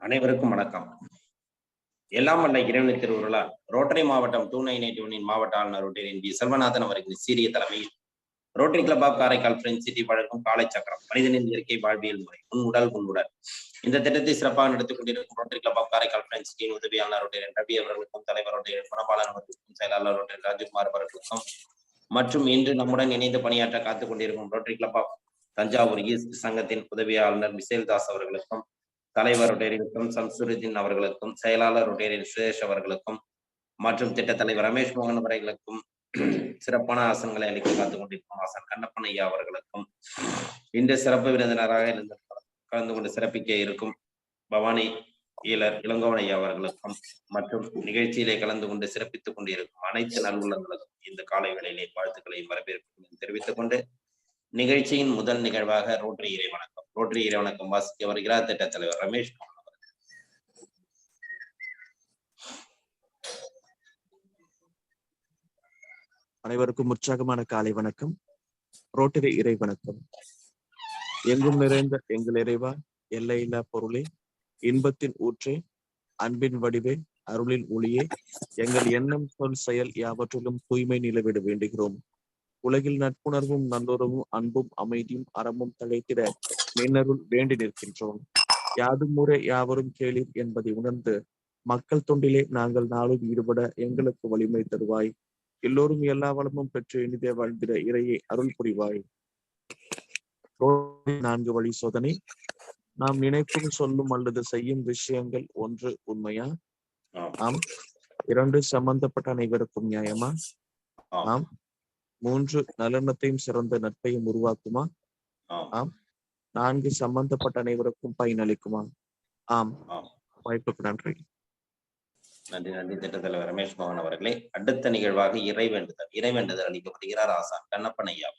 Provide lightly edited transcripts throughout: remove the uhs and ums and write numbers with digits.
அனைவருக்கும் வணக்கம். எல்லாம் வல்ல இறைவனின் திருவுருளால் ரோட்டரி மாவட்டம் 2981 மாவட்ட ஆளுநர் ரோட்டரியின் வி செல்வநாதன் அவர்களின் சீரிய தலைமையில் Rotary Club of Karaikal friends city வழங்கும் காலை சக்கரம் மனிதனின் இயற்கை வாழ்வியல் முறை உடல் உன்னுடன் இந்த திட்டத்தை சிறப்பாக நடத்திக் கொண்டிருக்கும் Rotary Club of Karaikal Friends சிட்டியின் உதவியாளர் ரோட்டரி ரவி அவர்களுக்கும் தலைவர் ரோட்டரி குணபாலன் அவர்களுக்கும் செயலாளர் ரோட்டரி ராஜ்குமார் அவர்களுக்கும் மற்றும் இன்று நம்முடன் இணைந்து பணியாற்ற காத்துக் கொண்டிருக்கும் Rotary Club of Thanjavur east சங்கத்தின் உதவியாளர் மிசேல் தாஸ் அவர்களுக்கும் தலைவர் ரோட்டரி விக்ரம் சம்சுருதீன் அவர்களுக்கும் செயலாளர் ரோட்டரி சுரேஷ் அவர்களுக்கும் மற்றும் திட்ட தலைவர் ரமேஷ் மோகன் அவர்களுக்கும் சிறப்பான ஆசனங்களை அளிக்க காத்துக் கொண்டிருக்கும் ஆசன் கண்ணப்பன் ஐயா அவர்களுக்கும் இன்று சிறப்பு விருந்தினராக கலந்து கொண்டு சிறப்பிக்க இருக்கும் பவானி ஈழர் இளங்கோவன் ஐயா அவர்களுக்கும் மற்றும் நிகழ்ச்சியிலே கலந்து கொண்டு சிறப்பித்துக் கொண்டிருக்கும் அனைத்து நல்லுள்ளங்களுக்கும் இந்த காலை வேளையிலே வாழ்த்துக்களையும் வரவேற்பையும் தெரிவித்துக் கொண்டு நிகழ்ச்சியின் முதல் நிகழ்வாக ரோட்டரி இறை வணக்கம் வாசிக்க வருகிறார் திட்ட தலைவர் ரமேஷ். அனைவருக்கும் உற்சாகமான காலை வணக்கம். ரோட்டரி இறை வணக்கம். எங்கும் நிறைந்த எங்கள் இறைவா, எல்லையில்லா பொருளே, இன்பத்தின் ஊற்றே, அன்பின் வடிவே, அருளின் ஒளியே, எங்கள் எண்ணம் சொல் செயல் யாவற்றிலும் தூய்மை நிலவிட வேண்டுகிறோம். உலகில் நட்புணர்வும் நல்லுறவும் அன்பும் அமைதியும் அறமும் தழைத்திட மின்னருள் வேண்டி நிற்கின்றோம். யாதும் முறை யாவரும் கேளீர் என்பதை உணர்ந்து மக்கள் தொண்டிலே நாங்கள் நாளும் ஈடுபட எங்களுக்கு வலிமை தருவாய். எல்லோரும் எல்லா வளமும் பெற்று இனிதே வாழ்ந்திட இறையை அருள் புரிவாய். 4 வழி சோதனை. நாம் நினைக்கும் சொல்லும் அல்லது செய்யும் விஷயங்கள் 1 உண்மையா? ஆம். 2 சம்பந்தப்பட்ட அனைவருக்கும் நியாயமா? ஆம். 3 நல்லெண்ணத்தையும் சிறந்த நட்பையும் உருவாக்குமா? ஆம். 4 சம்பந்தப்பட்ட அனைவருக்கும் பயனளிக்குமா? ஆம். வாய்ப்புக்கு நன்றி. நன்றி நன்றி திட்டத்தலைவர் ரமேஷ் மோகன் அவர்களே. அடுத்த நிகழ்வாக இறைவேண்டுதல் அளிக்கப்படுகிறார் ஆசான் கண்ணப்பன் ஐயா.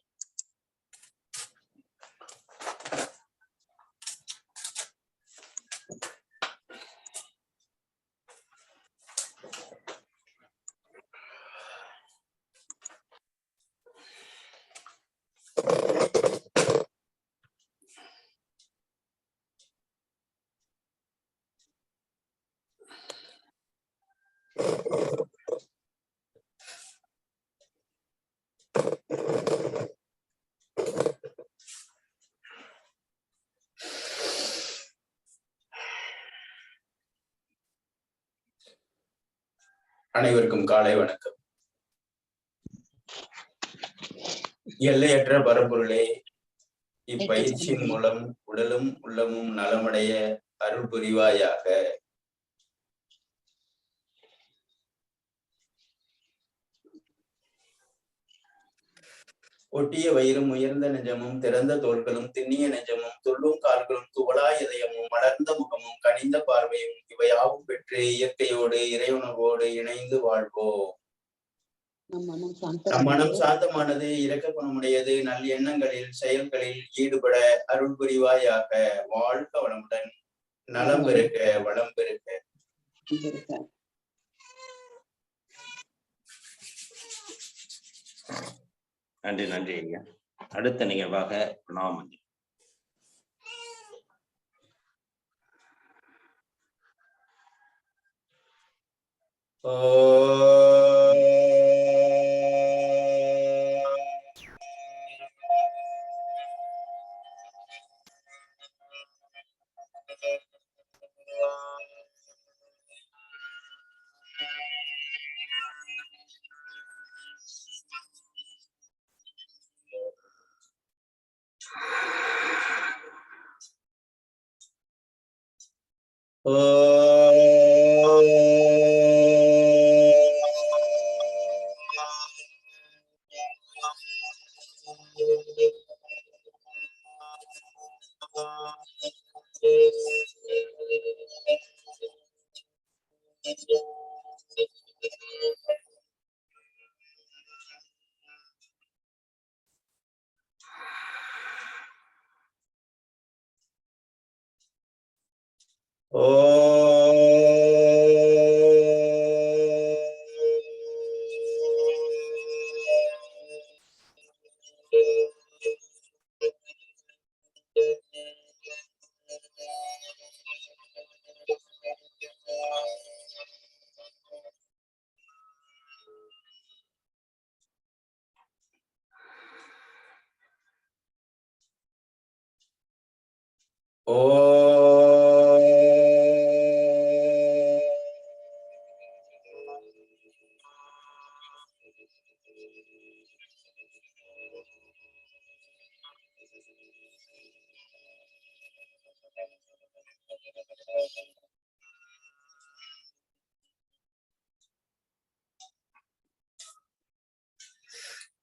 அனைவருக்கும் காலை வணக்கம். எல்லையற்ற பரம்பொருளே, இப்பயிற்சியின் மூலம் உடலும் உள்ளமும் நலமடைய அருள் புரிவாயாக. ஒட்டிய வயிறும் உயர்ந்த நெஞ்சமும் திறந்த தோள்களும் திண்ணிய நெஞ்சமும் துள்ளும் கால்களும் துவளா இதயமும் மலர்ந்த முகமும் கனிந்த பார்வையும் இவையாவும் பெற்று இயற்கையோடு இறையுணர்வோடு இணைந்து வாழ்வோம். நம் மனம் சாந்தமானது, இரக்க குணமுடையது, நல் எண்ணங்களில் செயல்களில் ஈடுபட அருள் புரிவாயாக. வாழ்க வளமுடன், நலம் பெருக்க, வளம் பெருக்க. நன்றி நன்றி ஐயா. அடுத்த நிகழ்வாக பிரணாமந்தி.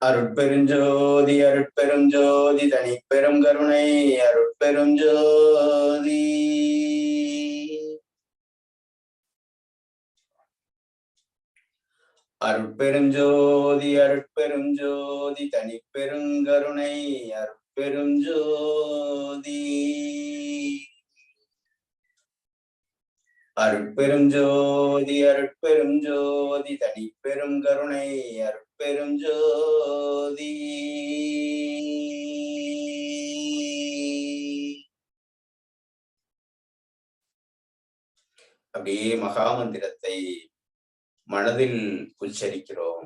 அருட்பெருஞ்சோதி அருட்பெருஞ்சோதி தனிப்பெரும் கருணை அருட்பெருஞ்சோதி. அருட்பெருஞ்சோதி அருட்பெருஞ்சோதி தனிப்பெருங்கருணை அருட்பெருஞ்சோதி. அருட்பெருஞ்சோதி அருட்பெருஞ்சோதி தனிப்பெரும் கருணை அருட்பெருஞ்சோதி. அப்படியே மகாமந்திரத்தை மனதில் உச்சரிக்கிறோம்.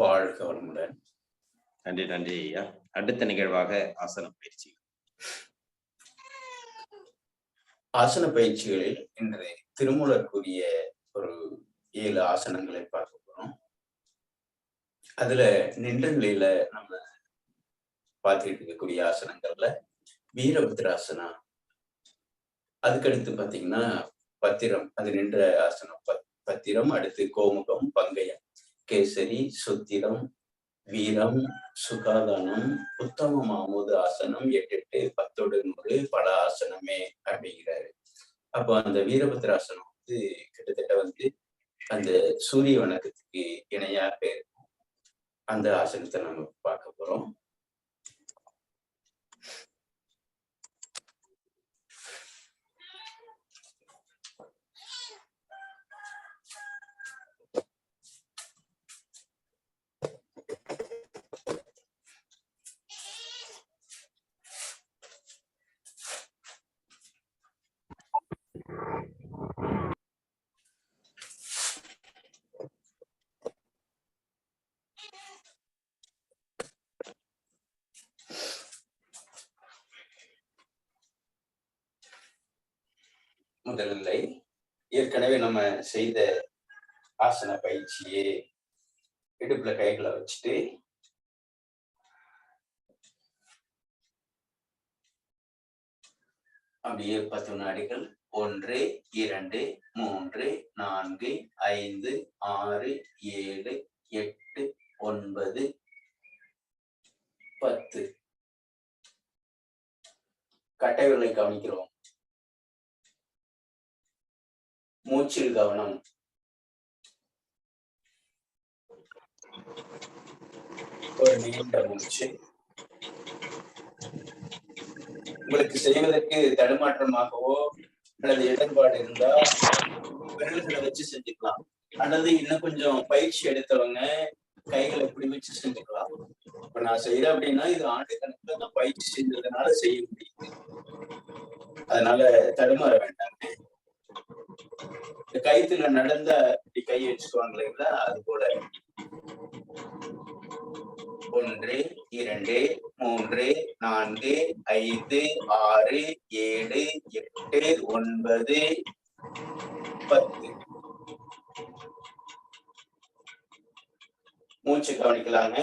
வாழ்க வளமுடன். நன்றி நன்றி ஐயா. அடுத்த நிகழ்வாக ஆசன பயிற்சி. ஆசன பயிற்சிகளில் இன்று திருமூலருக்குரிய ஒரு 7 ஆசனங்களை பார்க்க போறோம். அதுல நின்ற நிலையில நம்ம பார்த்துட்டு இருக்கக்கூடிய ஆசனங்கள்ல வீரபத்ராசனா, அதுக்கடுத்து பாத்தீங்கன்னா பத்திரம், அது நின்ற ஆசனம் பத்திரம், அடுத்து கோமுகம், பங்கயம், கேசரி, சுத்திரம், வீரம், சுகாதானம், உத்தம மாமூது ஆசனம், 8 10 100 பல ஆசனமே அப்படிங்கிறாரு. அப்போ அந்த வீரபத்ராசனம் கிட்டத்தட்ட அந்த சூரிய வணக்கத்துக்கு இணையாக இருக்கும். அந்த ஆசனத்தை நம்ம பார்க்க போறோம். முதல்ல ஏற்கனவே நம்ம செய்த ஆசன பயிற்சியே இடுப்புல கைகளை வச்சுட்டு அப்படியே 10 வினாடிகள் 1 2 3 4 5 6 7 8 9 10 கட்டை விரலை கவனிக்கிறோம். மூச்சில் கவனம். ஒரு நீண்ட மூச்சு. உங்களுக்கு செய்வதற்கு தடுமாற்றமாகவோ அல்லது இடர்பாடு இருந்தா விரல்களை வச்சு செஞ்சுக்கலாம், அல்லது இன்னும் கொஞ்சம் பயிற்சி எடுத்தவங்க கைகளை இப்படி வச்சு செஞ்சுக்கலாம். இப்ப நான் செய்யறேன் அப்படின்னா இது ஆண்டு கணக்குல நான் பயிற்சி செஞ்சதுனால செய்ய முடியுது, அதனால தடுமாற வேண்டாங்க. இந்த கைத்துல நடந்த இப்படி கை வச்சுக்குவாங்க இல்லைங்களா, அது போல 1 2 3 4 5 6 7 8 9 10 மூச்சு கவனிக்கலாங்க.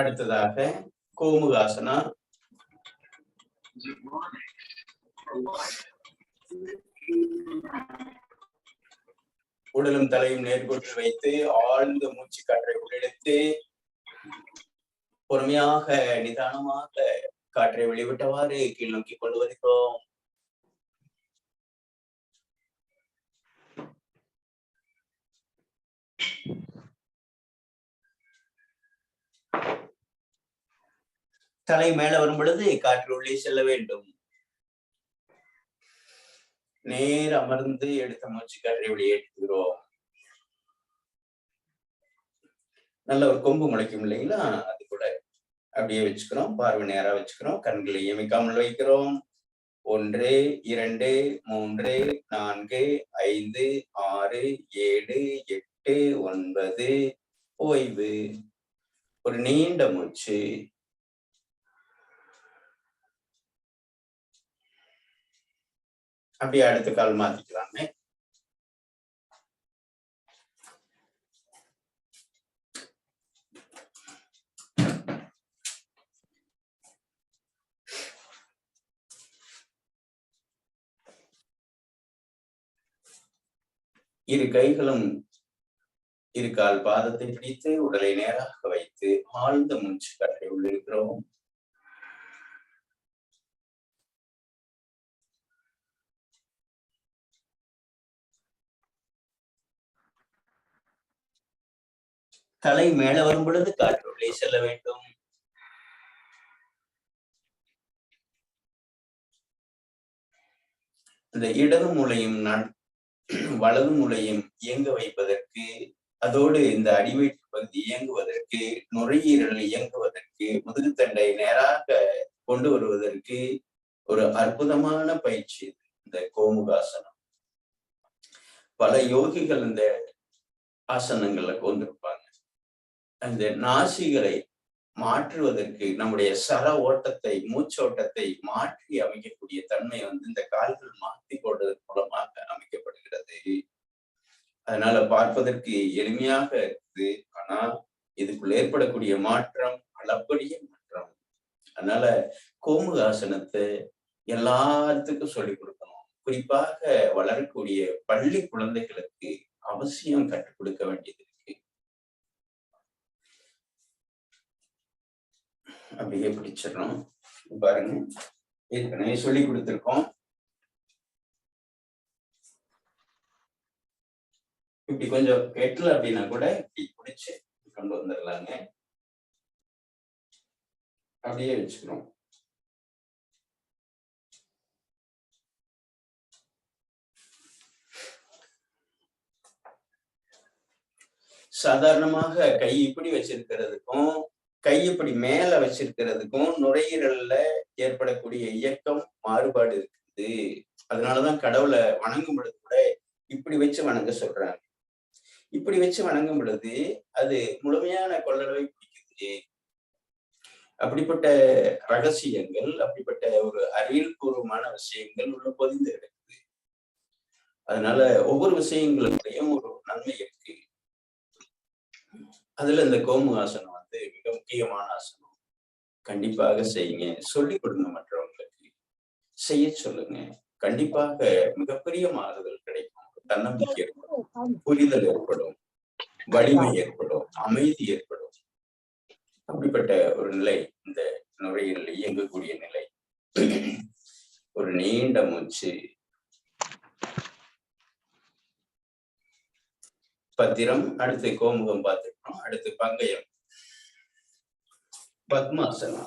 அடுத்ததாக கோமுகாசனா. உடலும் தலையும் நேர்கொண்டு வைத்து ஆழ்ந்த மூச்சு காற்றை உள்ளெடுத்து பொறுமையாக நிதானமாக காற்றை வெளிவிட்டவாறு கீழ் நோக்கி கொண்டு வருகிறோம். தலை மேல வரும் பொழுது காற்று உள்ளே செல்ல வேண்டும். நேர் அமர்ந்து எடுத்த மூச்சு காற்றை வெளியேற்றுகிறோம். நல்ல ஒரு கொம்பு முளைக்கும் இல்லைங்களா, அது கூட அப்படியே வச்சுக்கிறோம். பார்வை நேரா வச்சுக்கிறோம். கண்களை இமைக்காமல் வைக்கிறோம். 1 2 3 4 5 6 7 8 9 ஓய்வு. ஒரு நீண்ட மூச்சு. அப்படியே அடுத்த கால் மாத்திக்கலாங்க. இரு கைகளும் இரு கால் பாதத்தை பிடித்து உடலை நேராக வைத்து ஆழ்ந்த மூச்சு காற்றை உள்ளிருக்கிறோம். தலை மேல வரும் பொழுது காற்று உள்ளே செல்ல வேண்டும். இந்த இடது மூளையும் வலது மூளையும் இயங்க வைப்பதற்கு, அதோடு இந்த அடிவயிற்று பகுதி இயங்குவதற்கு, நுரையீரல் இயங்குவதற்கு, முதுகுத்தண்டை நேராக கொண்டு வருவதற்கு ஒரு அற்புதமான பயிற்சி இந்த கோமுகாசனம். பல யோகிகள் இந்த ஆசனங்கள்ல கொண்டிருப்பாங்க. அந்த நாசிகளை மாற்றுவதற்கு, நம்முடைய சர ஓட்டத்தை, மூச்சோட்டத்தை மாற்றி அமைக்கக்கூடிய தன்மை இந்த கால்கள் மாற்றி போடுவதன் மூலமாக அமைக்கப்படுகிறது. அதனால பார்ப்பதற்கு எளிமையாக இருக்குது. ஆனா இதுக்குள்ள ஏற்படக்கூடிய மாற்றம் அளப்பரிய மாற்றம். அதனால கோமுகாசனத்தை எல்லாத்துக்கும் சொல்லிக் கொடுக்கணும். குறிப்பாக வளரக்கூடிய பள்ளி குழந்தைகளுக்கு அவசியம் கற்றுக் கொடுக்க வேண்டியது இருக்கு. அப்படியே பிடிச்சிடணும். பாருங்க, ஏற்கனவே சொல்லி கொடுத்துருக்கோம். இப்படி கொஞ்சம் கெட்டல அப்படின்னா கூட இப்படி பிடிச்சு கொண்டு வந்துடலாங்க. அப்படியே வச்சுக்கிறோம். சாதாரணமாக கை இப்படி வச்சிருக்கிறதுக்கும் கை இப்படி மேல வச்சிருக்கிறதுக்கும் நுரையீரல்ல ஏற்படக்கூடிய இயக்கம் மாறுபாடு இருக்குது. அதனாலதான் கடவுளை வணங்கும் பொழுது கூட இப்படி வச்சு வணங்க சொல்றாங்க. இப்படி வச்சு வணங்கும் பொழுது அது முழுமையான கொள்ளளவை பிடிக்குது. அப்படிப்பட்ட ரகசியங்கள், அப்படிப்பட்ட ஒரு அறிவியல் பூர்வமான விஷயங்கள் உள்ள பொதிந்து கிடக்குது. அதனால ஒவ்வொரு விஷயங்களுக்கையும் ஒரு நன்மை இருக்கு. அதுல இந்த கோமுகாசனம் மிக முக்கியமான ஆசனம். கண்டிப்பாக செய்யுங்க. சொல்லிக் கொடுங்க, மற்றவங்களுக்கு செய்ய சொல்லுங்க. கண்டிப்பாக மிகப்பெரிய மாறுதல் கிடைக்கும். தன்னம்பிக்கை ஏற்படும், புரிதல் ஏற்படும், வலிமை ஏற்படும், அமைதி ஏற்படும். அப்படிப்பட்ட ஒரு நிலை இந்த நுரையீரலில் இயங்கக்கூடிய நிலை. ஒரு நீண்ட மூச்சு. பத்திரம். அடுத்து கோமுகம் பார்த்துக்கணும். அடுத்து பங்கயம், பத்மாசனா.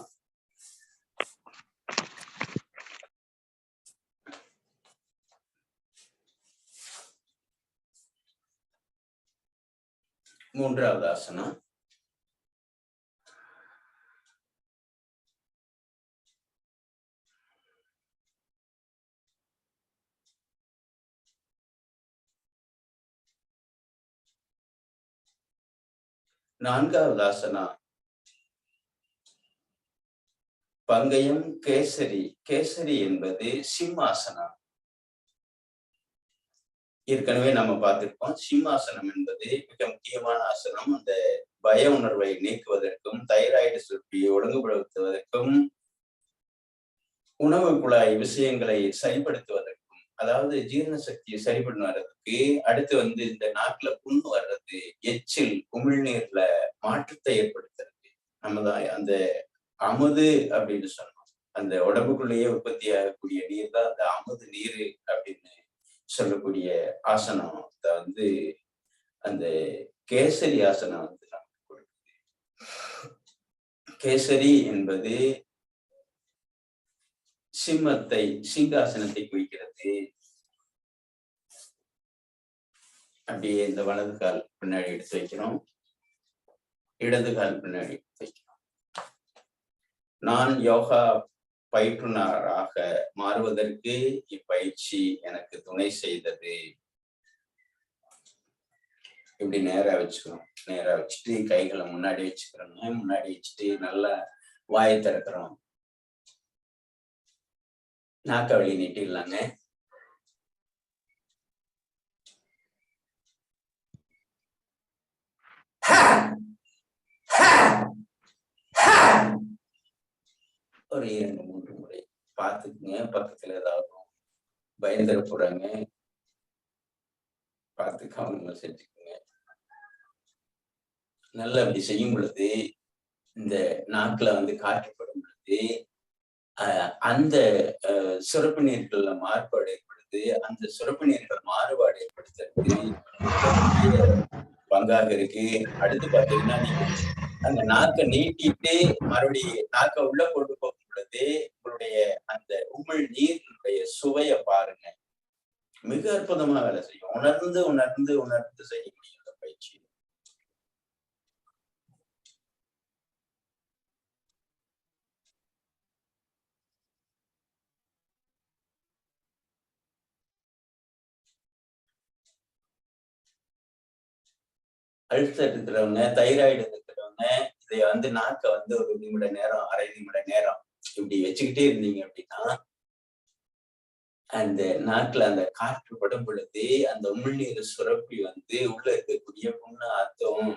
மூன்றாவது ஆசனம். நான்காவது ஆசனா பங்கயம் கேசரி. கேசரி என்பது சிம்மாசனா. ஏற்கனவே நம்ம பார்த்திருக்கோம். சிம்மாசனம் என்பது மிக முக்கியமான ஆசனம். அந்த பய உணர்வை நீக்குவதற்கும், தைராய்டு சுரப்பியை ஒழுங்குபடுத்துவதற்கும், உணவு குழாய் விஷயங்களை சரிப்படுத்துவதற்கும், அதாவது ஜீரண சக்தியை சரிபடுத்துவதற்கு, அடுத்து இந்த நாக்குல புண்ணு வர்றது, எச்சில் உமிழ்நீர்ல மாற்றத்தை ஏற்படுத்துறது. நம்மதான் அந்த அமுது அப்படின்னு சொன்னோம். அந்த உடம்புக்குள்ளேயே உற்பத்தி ஆகக்கூடிய நீர் தான் அந்த அமுது நீர் அப்படின்னு சொல்லக்கூடிய ஆசனம் அந்த கேசரி ஆசனம் நமக்கு கொடுக்குது. கேசரி என்பது சிம்மத்தை, சிங்காசனத்தை குறிக்கிறது. அப்படியே இந்த வலது கால் பின்னாடி எடுத்து வைக்கிறோம், இடது கால் பின்னாடி எடுத்து வைக்கிறோம். நான் யோகா பயிற்றுனராக மாறுவதற்கு இப்பயிற்சி எனக்கு துணை செய்தது. இப்படி நேரா வச்சுக்கிறோம். நேரா வச்சுட்டு கைகளை முன்னாடி வச்சுக்கிறோங்க. முன்னாடி வச்சுட்டு நல்லா வாயை திறக்கிறோம். நாக்க வழி நீட்டிடலாங்க. ஒரு 2-3 முறை பார்த்துக்குங்க. பக்கத்துல ஏதாவது பயந்துட போறாங்க, பார்த்து கவனமா செஞ்சுக்குங்க. நல்லா அப்படி செய்யும் பொழுது இந்த நாக்குல காற்றப்படும் பொழுது அந்த சுரப்பு நீர்கள்ல மாறுபாடு ஏற்படுது. அந்த சுரப்பு நீர்கள் மாறுபாடு ஏற்படுத்துறது பங்காக இருக்கு. அடுத்து பாத்தீங்கன்னா நீங்க அந்த நாக்கை நீட்டிட்டு மறுபடியும் நாக்கை உள்ள கொண்டு போகும் பொழுது உங்களுடைய அந்த உமிழ் நீரினுடைய சுவையை பாருங்க. மிக அற்புதமா வேலை செய்யும். உணர்ந்து உணர்ந்து உணர்ந்து செய்யக்கூடிய அந்த பயிற்சி. அல்சர் இருக்கிறவங்க, தைராய்டு இருக்கிறவங்க இதை வந்து நாக்க வந்து ஒரு நிமிட நேரம், அரை நிமிட நேரம் இப்படி வச்சுக்கிட்டே இருந்தீங்க அப்படின்னா, அந்த நாக்குல அந்த காற்று படும் பொழுது அந்த உமிழ்நீர் சுரப்பி வந்து உள்ள இருக்கக்கூடிய புண்ணு ஆத்தும்.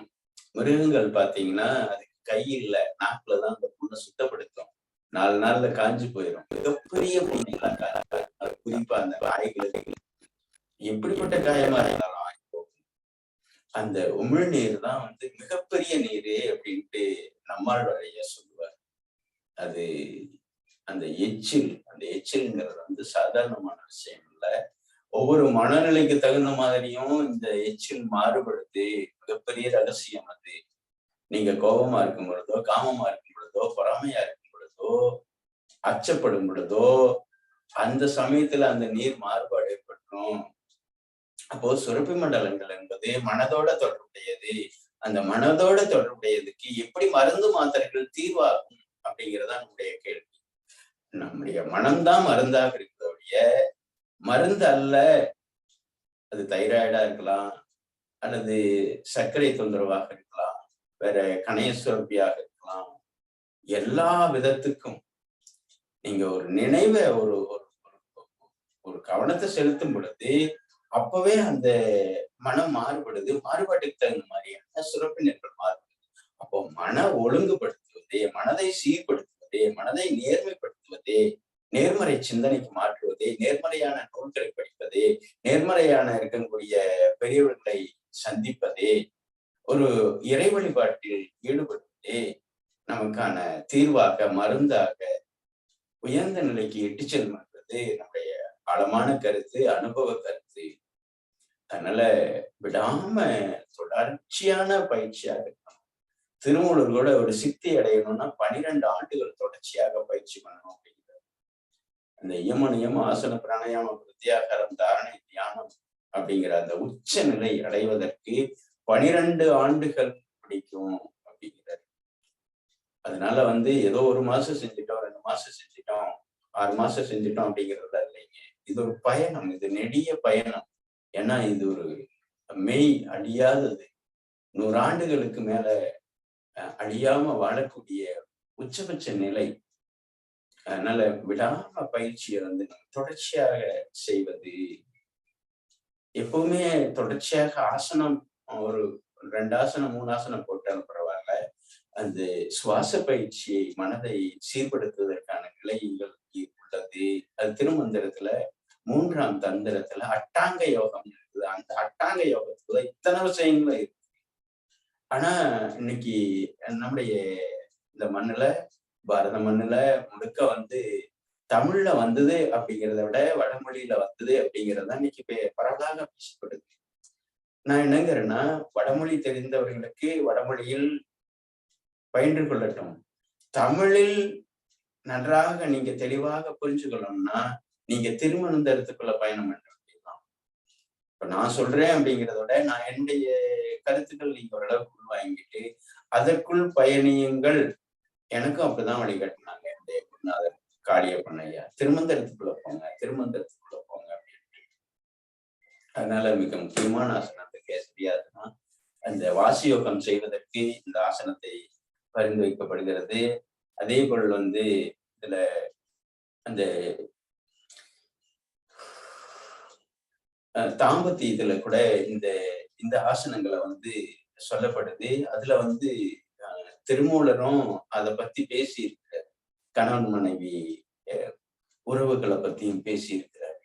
மிருகங்கள் பாத்தீங்கன்னா அதுக்கு கை இல்ல, நாக்குலதான் அந்த புண்ணை சுத்தப்படுத்தும். 4 நாள்ல காஞ்சு போயிடும். மிகப்பெரிய புண்ணுலாம் குறிப்பா அந்த காய்களுக்கு எப்படிப்பட்ட காயமா இருந்தாலும் அந்த உமிழ்நீர் தான் வந்து மிகப்பெரிய நீரு அப்படின்ட்டு நம்மாழ்வார் ஐயா சொல்லுவார். அது அந்த எச்சில்ங்கிறது வந்து சாதாரணமான விஷயம் இல்லை. ஒவ்வொரு மனநிலைக்கு தகுந்த மாதிரியும் இந்த எச்சில் மாறுபடுது. மிகப்பெரிய ரகசியம் அது. நீங்க கோபமா இருக்கும் பொழுதோ, காமமா இருக்கும் பொழுதோ, பொறாமையா இருக்கும் பொழுதோ, அச்சப்படும் பொழுதோ, அந்த சமயத்துல அந்த நீர் மாறுபாடு ஏற்படும். அப்போ சுரப்பி மண்டலங்கள் என்பது மனதோட தொடர்புடையது. அந்த மனதோட தொடர்புடையதுக்கு எப்படி மருந்து மாத்திரைகள் தீர்வாகும் அப்படிங்கிறதா நம்முடைய கேள்வி. நம்முடைய மனம்தான் மருந்தாக இருக்கிறோடைய மருந்து அல்ல. அது தைராய்டா இருக்கலாம், அல்லது சர்க்கரை தொந்தரவாக இருக்கலாம், வேற கணைய சுரப்பியாக இருக்கலாம். எல்லா விதத்துக்கும் நீங்க ஒரு நினைவை ஒரு கவனத்தை செலுத்தும் பொழுது அப்பவே அந்த மனம் மாறுபடுது. மாறுபாட்டுக்கு தகுந்த மாதிரியான சுரப்பினர்கள் மாறுபடுது. அப்போ மன ஒழுங்குபடுத்துவதே, மனதை சீர்படுத்துவதே, மனதை நேர்மைப்படுத்துவதே, நேர்மறை சிந்தனைக்கு மாற்றுவதே, நேர்மறையான நூல்களை படிப்பதே, நேர்மறையான இருக்கக்கூடிய பெரியவர்களை சந்திப்பதே, ஒரு இறை வழிபாட்டில் ஈடுபடுவதே நமக்கான தீர்வாக, மருந்தாக, உயர்ந்த நிலைக்கு இட்டு செல்லும் என்பது நம்முடைய ஆழமான கருத்து, அனுபவ கருத்து. அதனால விடாம தொடர்ச்சியான பயிற்சியாக இருக்கணும். திருமூலர் கூட ஒரு சித்தி அடையணும்னா 12 ஆண்டுகள் தொடர்ச்சியாக பயிற்சி பண்ணணும் அப்படிங்கிறது. அந்த யம நியம ஆசன பிராணாயாம பிரத்யாகாரம் தாரணை தியானம் அப்படிங்கிற அந்த உச்ச நிலை அடைவதற்கு 12 ஆண்டுகள் பிடிக்கும் அப்படிங்கிறார். அதனால வந்து ஏதோ 1 மாசம் செஞ்சுட்டோம், 2 மாசம் செஞ்சுட்டோம், 6 மாசம் செஞ்சுட்டோம் அப்படிங்கிறதா இல்லைங்க. இது ஒரு பயணம், இது நெடிய பயணம். ஏன்னா இது ஒரு மெய் அழியாதது. 100 ஆண்டுகளுக்கு மேல அழியாம வாழக்கூடிய உச்சபட்ச நிலை. அதனால விடாம பயிற்சியை வந்து நம்ம தொடர்ச்சியாக செய்வது. எப்பவுமே தொடர்ச்சியாக ஆசனம் ஒரு 2 ஆசனம் 3 ஆசனம் போட்டாலும் பரவாயில்ல. அந்த சுவாச பயிற்சியை மனதை சீர்படுத்துவதற்கான நிலைகள் உள்ளது. அது திருமந்திரத்துல 3ஆம் தந்திரத்துல அட்டாங்க யோகம் இருக்குது. அந்த அட்டாங்க யோகத்துல இத்தனை விஷயங்களும் இருக்கு. ஆனா இன்னைக்கு நம்முடைய இந்த மண்ணுல, பாரத மண்ணுல முழுக்க வந்து தமிழ்ல வந்தது அப்படிங்கிறத விட வடமொழியில வந்தது அப்படிங்கிறத இன்னைக்கு பரவலாக பேசப்படுது. நான் என்னங்கிறேன்னா, வடமொழி தெரிந்தவர்களுக்கு வடமொழியில் பயின்று கொள்ளட்டும். தமிழில் நன்றாக நீங்க தெளிவாக புரிஞ்சுக்கணும்னா நீங்க திருமணந்தரத்துக்குள்ள பயணம் பண்ண வேண்டியதுதான். இப்ப நான் சொல்றேன் அப்படிங்கிறத விட நான் என்னுடைய கருத்துக்கள் நீங்க ஓரளவுக்கு உள்வாங்கிட்டு அதற்குள் பயணியுங்கள். எனக்கும் அப்படிதான் வழிகாட்டினாங்க என்னுடைய குருநாதர் காளியப்பன் ஐயா. திருமந்தரத்துக்குள்ள போங்க, திருமந்தரத்துக்குள்ள போங்க அப்படின்ட்டு. அதனால மிக முக்கியமான ஆசனத்தை கேசரியாதுன்னா அந்த வாசியோகம் செய்வதற்கு இந்த ஆசனத்தை பரிந்துரைக்கப்படுகிறது. அதே போல் வந்து இதுல அந்த தாம்பத்தியத்துல கூட இந்த ஆசனங்களை வந்து சொல்லப்படுது. அதுல வந்து திருமூலரும் அதை பத்தி பேசி இருக்கிறார். கணவன் மனைவி உறவுகளை பத்தியும் பேசி இருக்கிறார்.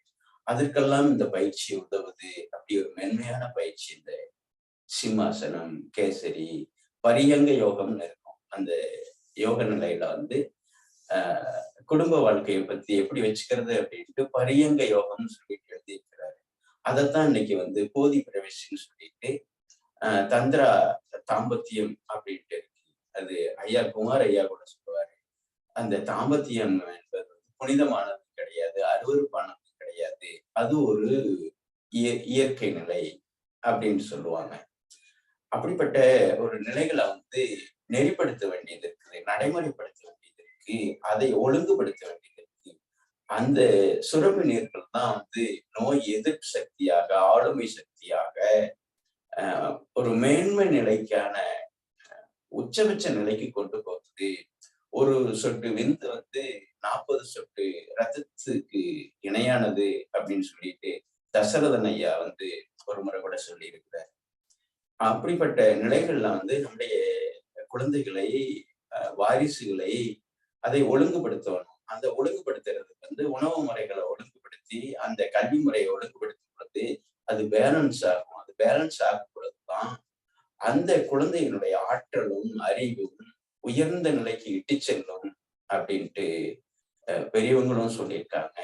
அதற்கெல்லாம் இந்த பயிற்சி உதவுது. அப்படி ஒரு மென்மையான பயிற்சி இந்த சிம்மாசனம், கேசரி, பரியங்க யோகம்னு இருக்கும். அந்த யோக நிலையில வந்து குடும்ப வாழ்க்கையை பத்தி எப்படி வச்சுக்கிறது அப்படின்ட்டு பரியங்க யோகம்னு சொல்லிட்டு எழுதியிருக்கிறாரு. அதைத்தான் இன்னைக்கு வந்து போதி பிரவேசின்னு சொல்லிட்டு தந்திரா தாம்பத்தியம் அப்படின்ட்டு இருக்கு. அது ஐயா குமார் ஐயா கூட சொல்லுவாரு. அந்த தாம்பத்தியம் என்பது புனிதமானது கிடையாது, அருவருப்பானது கிடையாது. அது ஒரு இயற்கை நிலை அப்படின்னு சொல்லுவாங்க. அப்படிப்பட்ட ஒரு நிலைகளை வந்து நெறிப்படுத்த வேண்டியது இருக்குது, நடைமுறைப்படுத்த வேண்டியது இருக்கு, அதை ஒழுங்குபடுத்த வேண்டியது இருக்கு. அந்த சுரப்பு நீர்கள் தான் வந்து நோய் எதிர்ப்பு சக்தியாக, ஆளுமை சக்தியாக, ஒரு மேன்மை நிலைக்கான உச்சபட்ச நிலைக்கு கொண்டு போகுது. ஒரு சொட்டு விந்து வந்து 40 சொட்டு ரத்தத்துக்கு இணையானது அப்படின்னு சொல்லிட்டு தசரதன் ஐயா வந்து ஒரு முறை கூட சொல்லி இருக்கிறார். அப்படிப்பட்ட நிலைகள்ல வந்து நம்முடைய குழந்தைகளை, வாரிசுகளை அதை ஒழுங்குபடுத்தணும். அந்த ஒழுங்குபடுத்துறதுக்கு வந்து உணவு முறைகளை ஒழுங்குபடுத்தி அந்த கல்வி முறையை ஒழுங்குபடுத்தும் பொழுது அது பேலன்ஸ் ஆகும். அது பேலன்ஸ் ஆகும் பொழுதுதான் அந்த குழந்தையினுடைய ஆற்றலும் அறிவும் உயர்ந்த நிலைக்கு இட்டு செல்லும் அப்படின்ட்டு பெரியவங்களும் சொல்லியிருக்காங்க,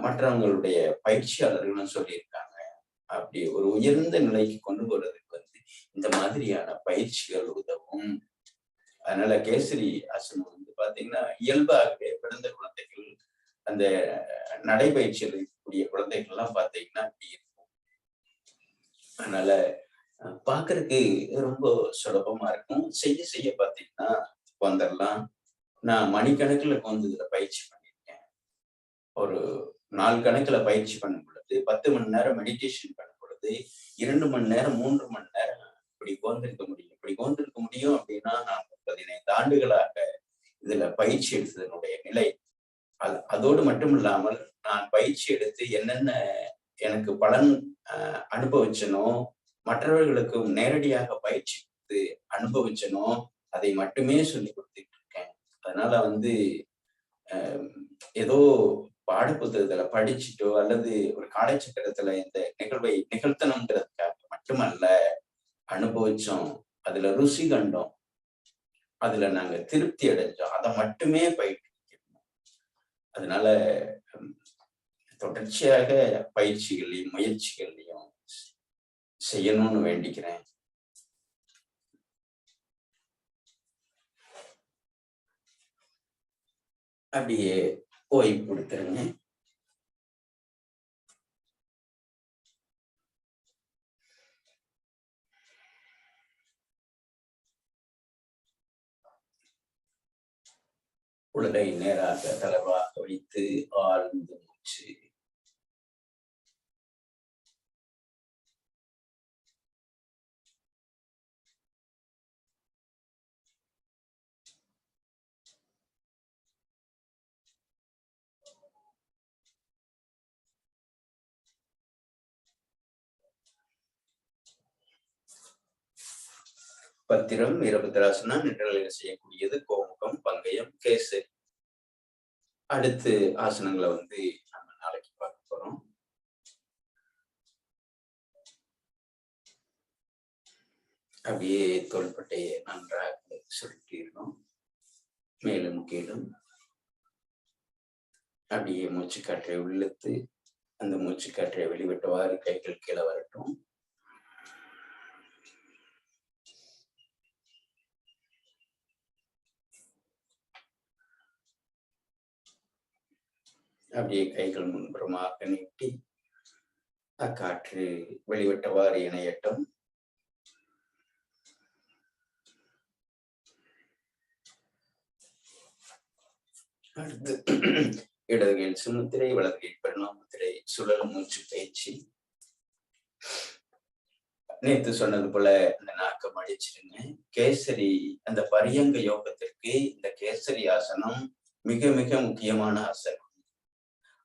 மற்றவங்களுடைய பயிற்சியாளர்களும் சொல்லியிருக்காங்க. அப்படி ஒரு உயர்ந்த நிலைக்கு கொண்டு போறதுக்கு வந்து இந்த மாதிரியான பயிற்சிகள் உதவும். அதனால கேசரி ஆசனம் வந்து பாத்தீங்கன்னா இயல்பாகவே பிறந்த குழந்தைகள், அந்த நடைபயிற்சியில் இருக்கக்கூடிய குழந்தைகள் எல்லாம் பாத்தீங்கன்னா அப்படி இருக்கும். அதனால பாக்குறதுக்கு ரொம்ப சுலபமா இருக்கும். செய்ய செய்ய பாத்தீங்கன்னா வந்துடலாம். நான் மணிக்கணக்குல வந்து இதுல பயிற்சி பண்ணியிருக்கேன். ஒரு நாள் கணக்குல பயிற்சி பண்ணும் பொழுது 10 மணி நேரம் மெடிடேஷன் பண்ணும் பொழுது 2 மணி நேரம் 3 மணி நேரம் இப்படி கோந்திருக்க முடியும். இப்படி கோந்திருக்க முடியும் அப்படின்னா நான் 15 ஆண்டுகளாக இதுல பயிற்சி எடுத்ததனுடைய நிலை. அதோடு மட்டும் இல்லாமல் நான் பயிற்சி எடுத்து என்னென்ன எனக்கு பலன் அனுபவிச்சனோ, மற்றவர்களுக்கும் நேரடியாக பயிற்சி கொடுத்து அனுபவிச்சனோ அதை மட்டுமே சொல்லி கொடுத்துட்டு இருக்கேன். அதனால வந்து ஏதோ பாட புத்தகத்துல படிச்சுட்டோ அல்லது ஒரு காடைச்சக்கரத்துல இந்த நிகழ்வை நிகழ்த்தணுங்கிறதுக்காக மட்டுமல்ல, அனுபவிச்சோம், அதுல ருசி கண்டோம், அதுல நாங்க திருப்தி அடைஞ்சோம், அதை மட்டுமே பயிற்சிக்கணும். அதனால தொடர்ச்சியாக பயிற்சிகளையும் முயற்சிகளையும் செய்யணும்னு வேண்டிக்கிறேன். அப்படியே ஓய்வு கொடுத்துருங்க. உடலை நேராக தளர்வாக வைத்து ஆழ்ந்து மூச்சு பத்திரம், வீரபத்ராசனா, நிழலில் செய்யக்கூடியது கோமுகம், பங்கயம், கேசரி. அடுத்து ஆசனங்களை வந்து நம்ம நாளைக்கு பார்க்க போறோம். அப்படியே தோள்பட்டையை நன்றாக சுருட்டிடணும், மேலும் கீழும். அப்படியே மூச்சுக்காற்றை உள்ளிழுத்து அந்த மூச்சுக்காற்றை வெளிவிட்டவாறு கைகள் கீழே வரட்டும். அப்படியே கைகள் முன்புறமாக நீட்டி அக்காற்று வெளிவிட்டவாறு இணையட்டும். அடுத்து இடது கையில் சுமுத்திரை, வலது கையில் பரிணாமத்திரை, சுழலும் மூச்சு பயிற்சி. நேற்று சொன்னது போல அந்த நாக்கம் அடிச்சிருங்க. கேசரி, அந்த பரியங்க யோகத்திற்கு இந்த கேசரி ஆசனம் மிக மிக முக்கியமான ஆசனம்.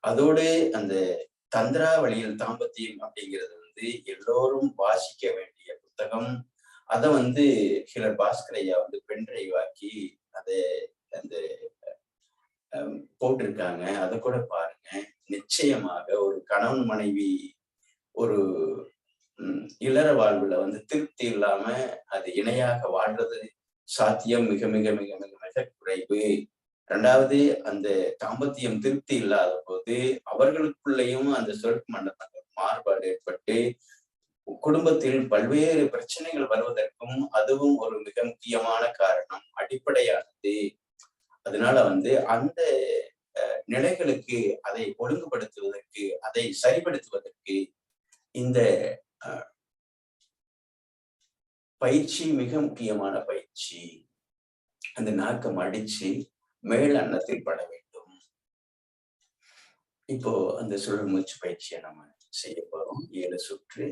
அதோடு அந்த தந்திரா வழியில் தாம்பத்தியம் அப்படிங்கிறது வந்து எல்லோரும் வாசிக்க வேண்டிய புத்தகம். அதை வந்து ஹிலர் பாஸ்கரையா வந்து பென்ட்ரைவ் ஆக்கி அதை அந்த போட்டிருக்காங்க. அதை கூட பாருங்க. நிச்சயமாக ஒரு கணவன் மனைவி ஒரு இளர வாழ்வுல வந்து திருப்தி இல்லாம அது இணையாக வாழ்றது சாத்தியம் மிக மிக மிக மிக மிக குறைவு. இரண்டாவது, அந்த தாம்பத்தியம் திருப்தி இல்லாத போது அவர்களுக்குள்ளேயும் அந்த சொற்கு மண்டலங்கள் மாறுபாடு ஏற்பட்டு குடும்பத்தில் பல்வேறு பிரச்சனைகள் வருவதற்கும் அதுவும் ஒரு மிக முக்கியமான காரணம், அடிப்படையானது. அதனால வந்து அந்த நிலைகளுக்கு அதை ஒழுங்குபடுத்துவதற்கு, அதை சரிப்படுத்துவதற்கு இந்த பயிற்சி மிக முக்கியமான பயிற்சி. அந்த நாக்கம் அடிச்சு மேல் அன்னத்தில் பட வேண்டும். இப்போ அந்த சுழல் மூச்சு பயிற்சியை நம்ம செய்ய போறோம். 7 சுற்று.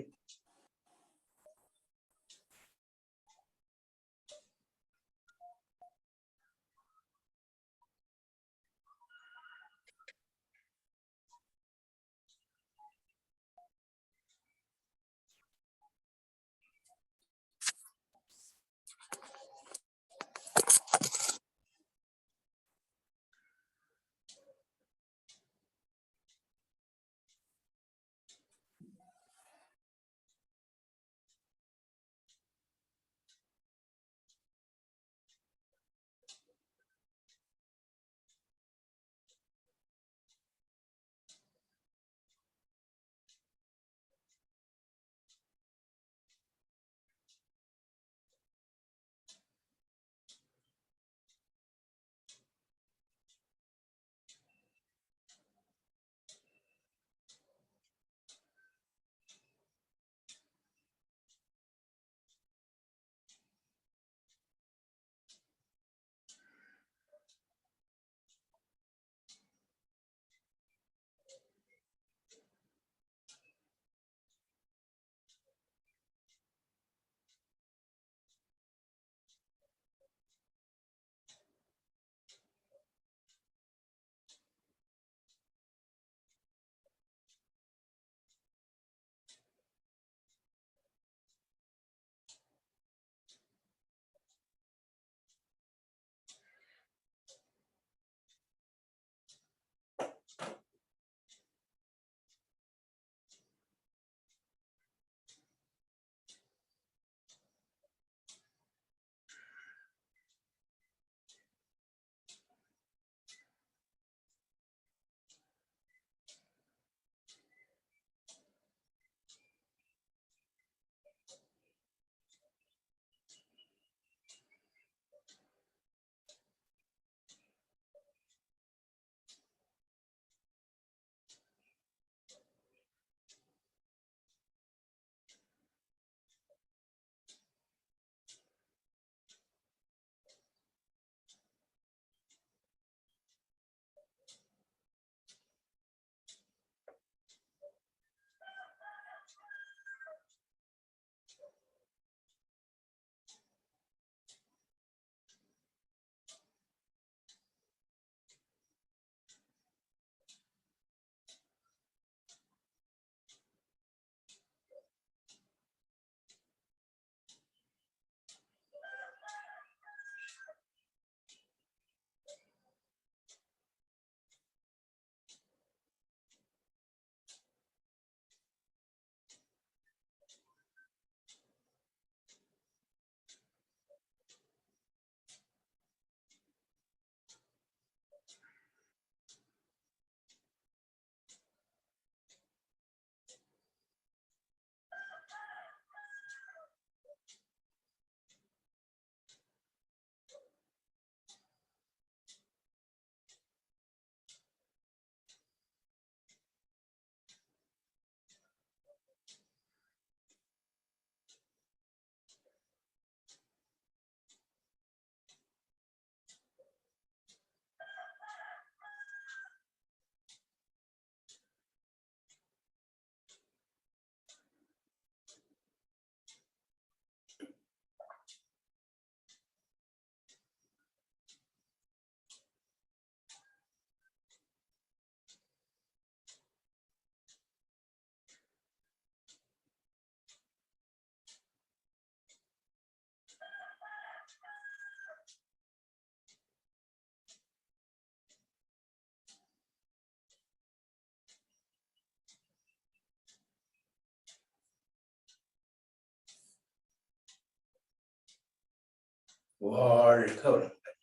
வாழ்க வளமுடன்.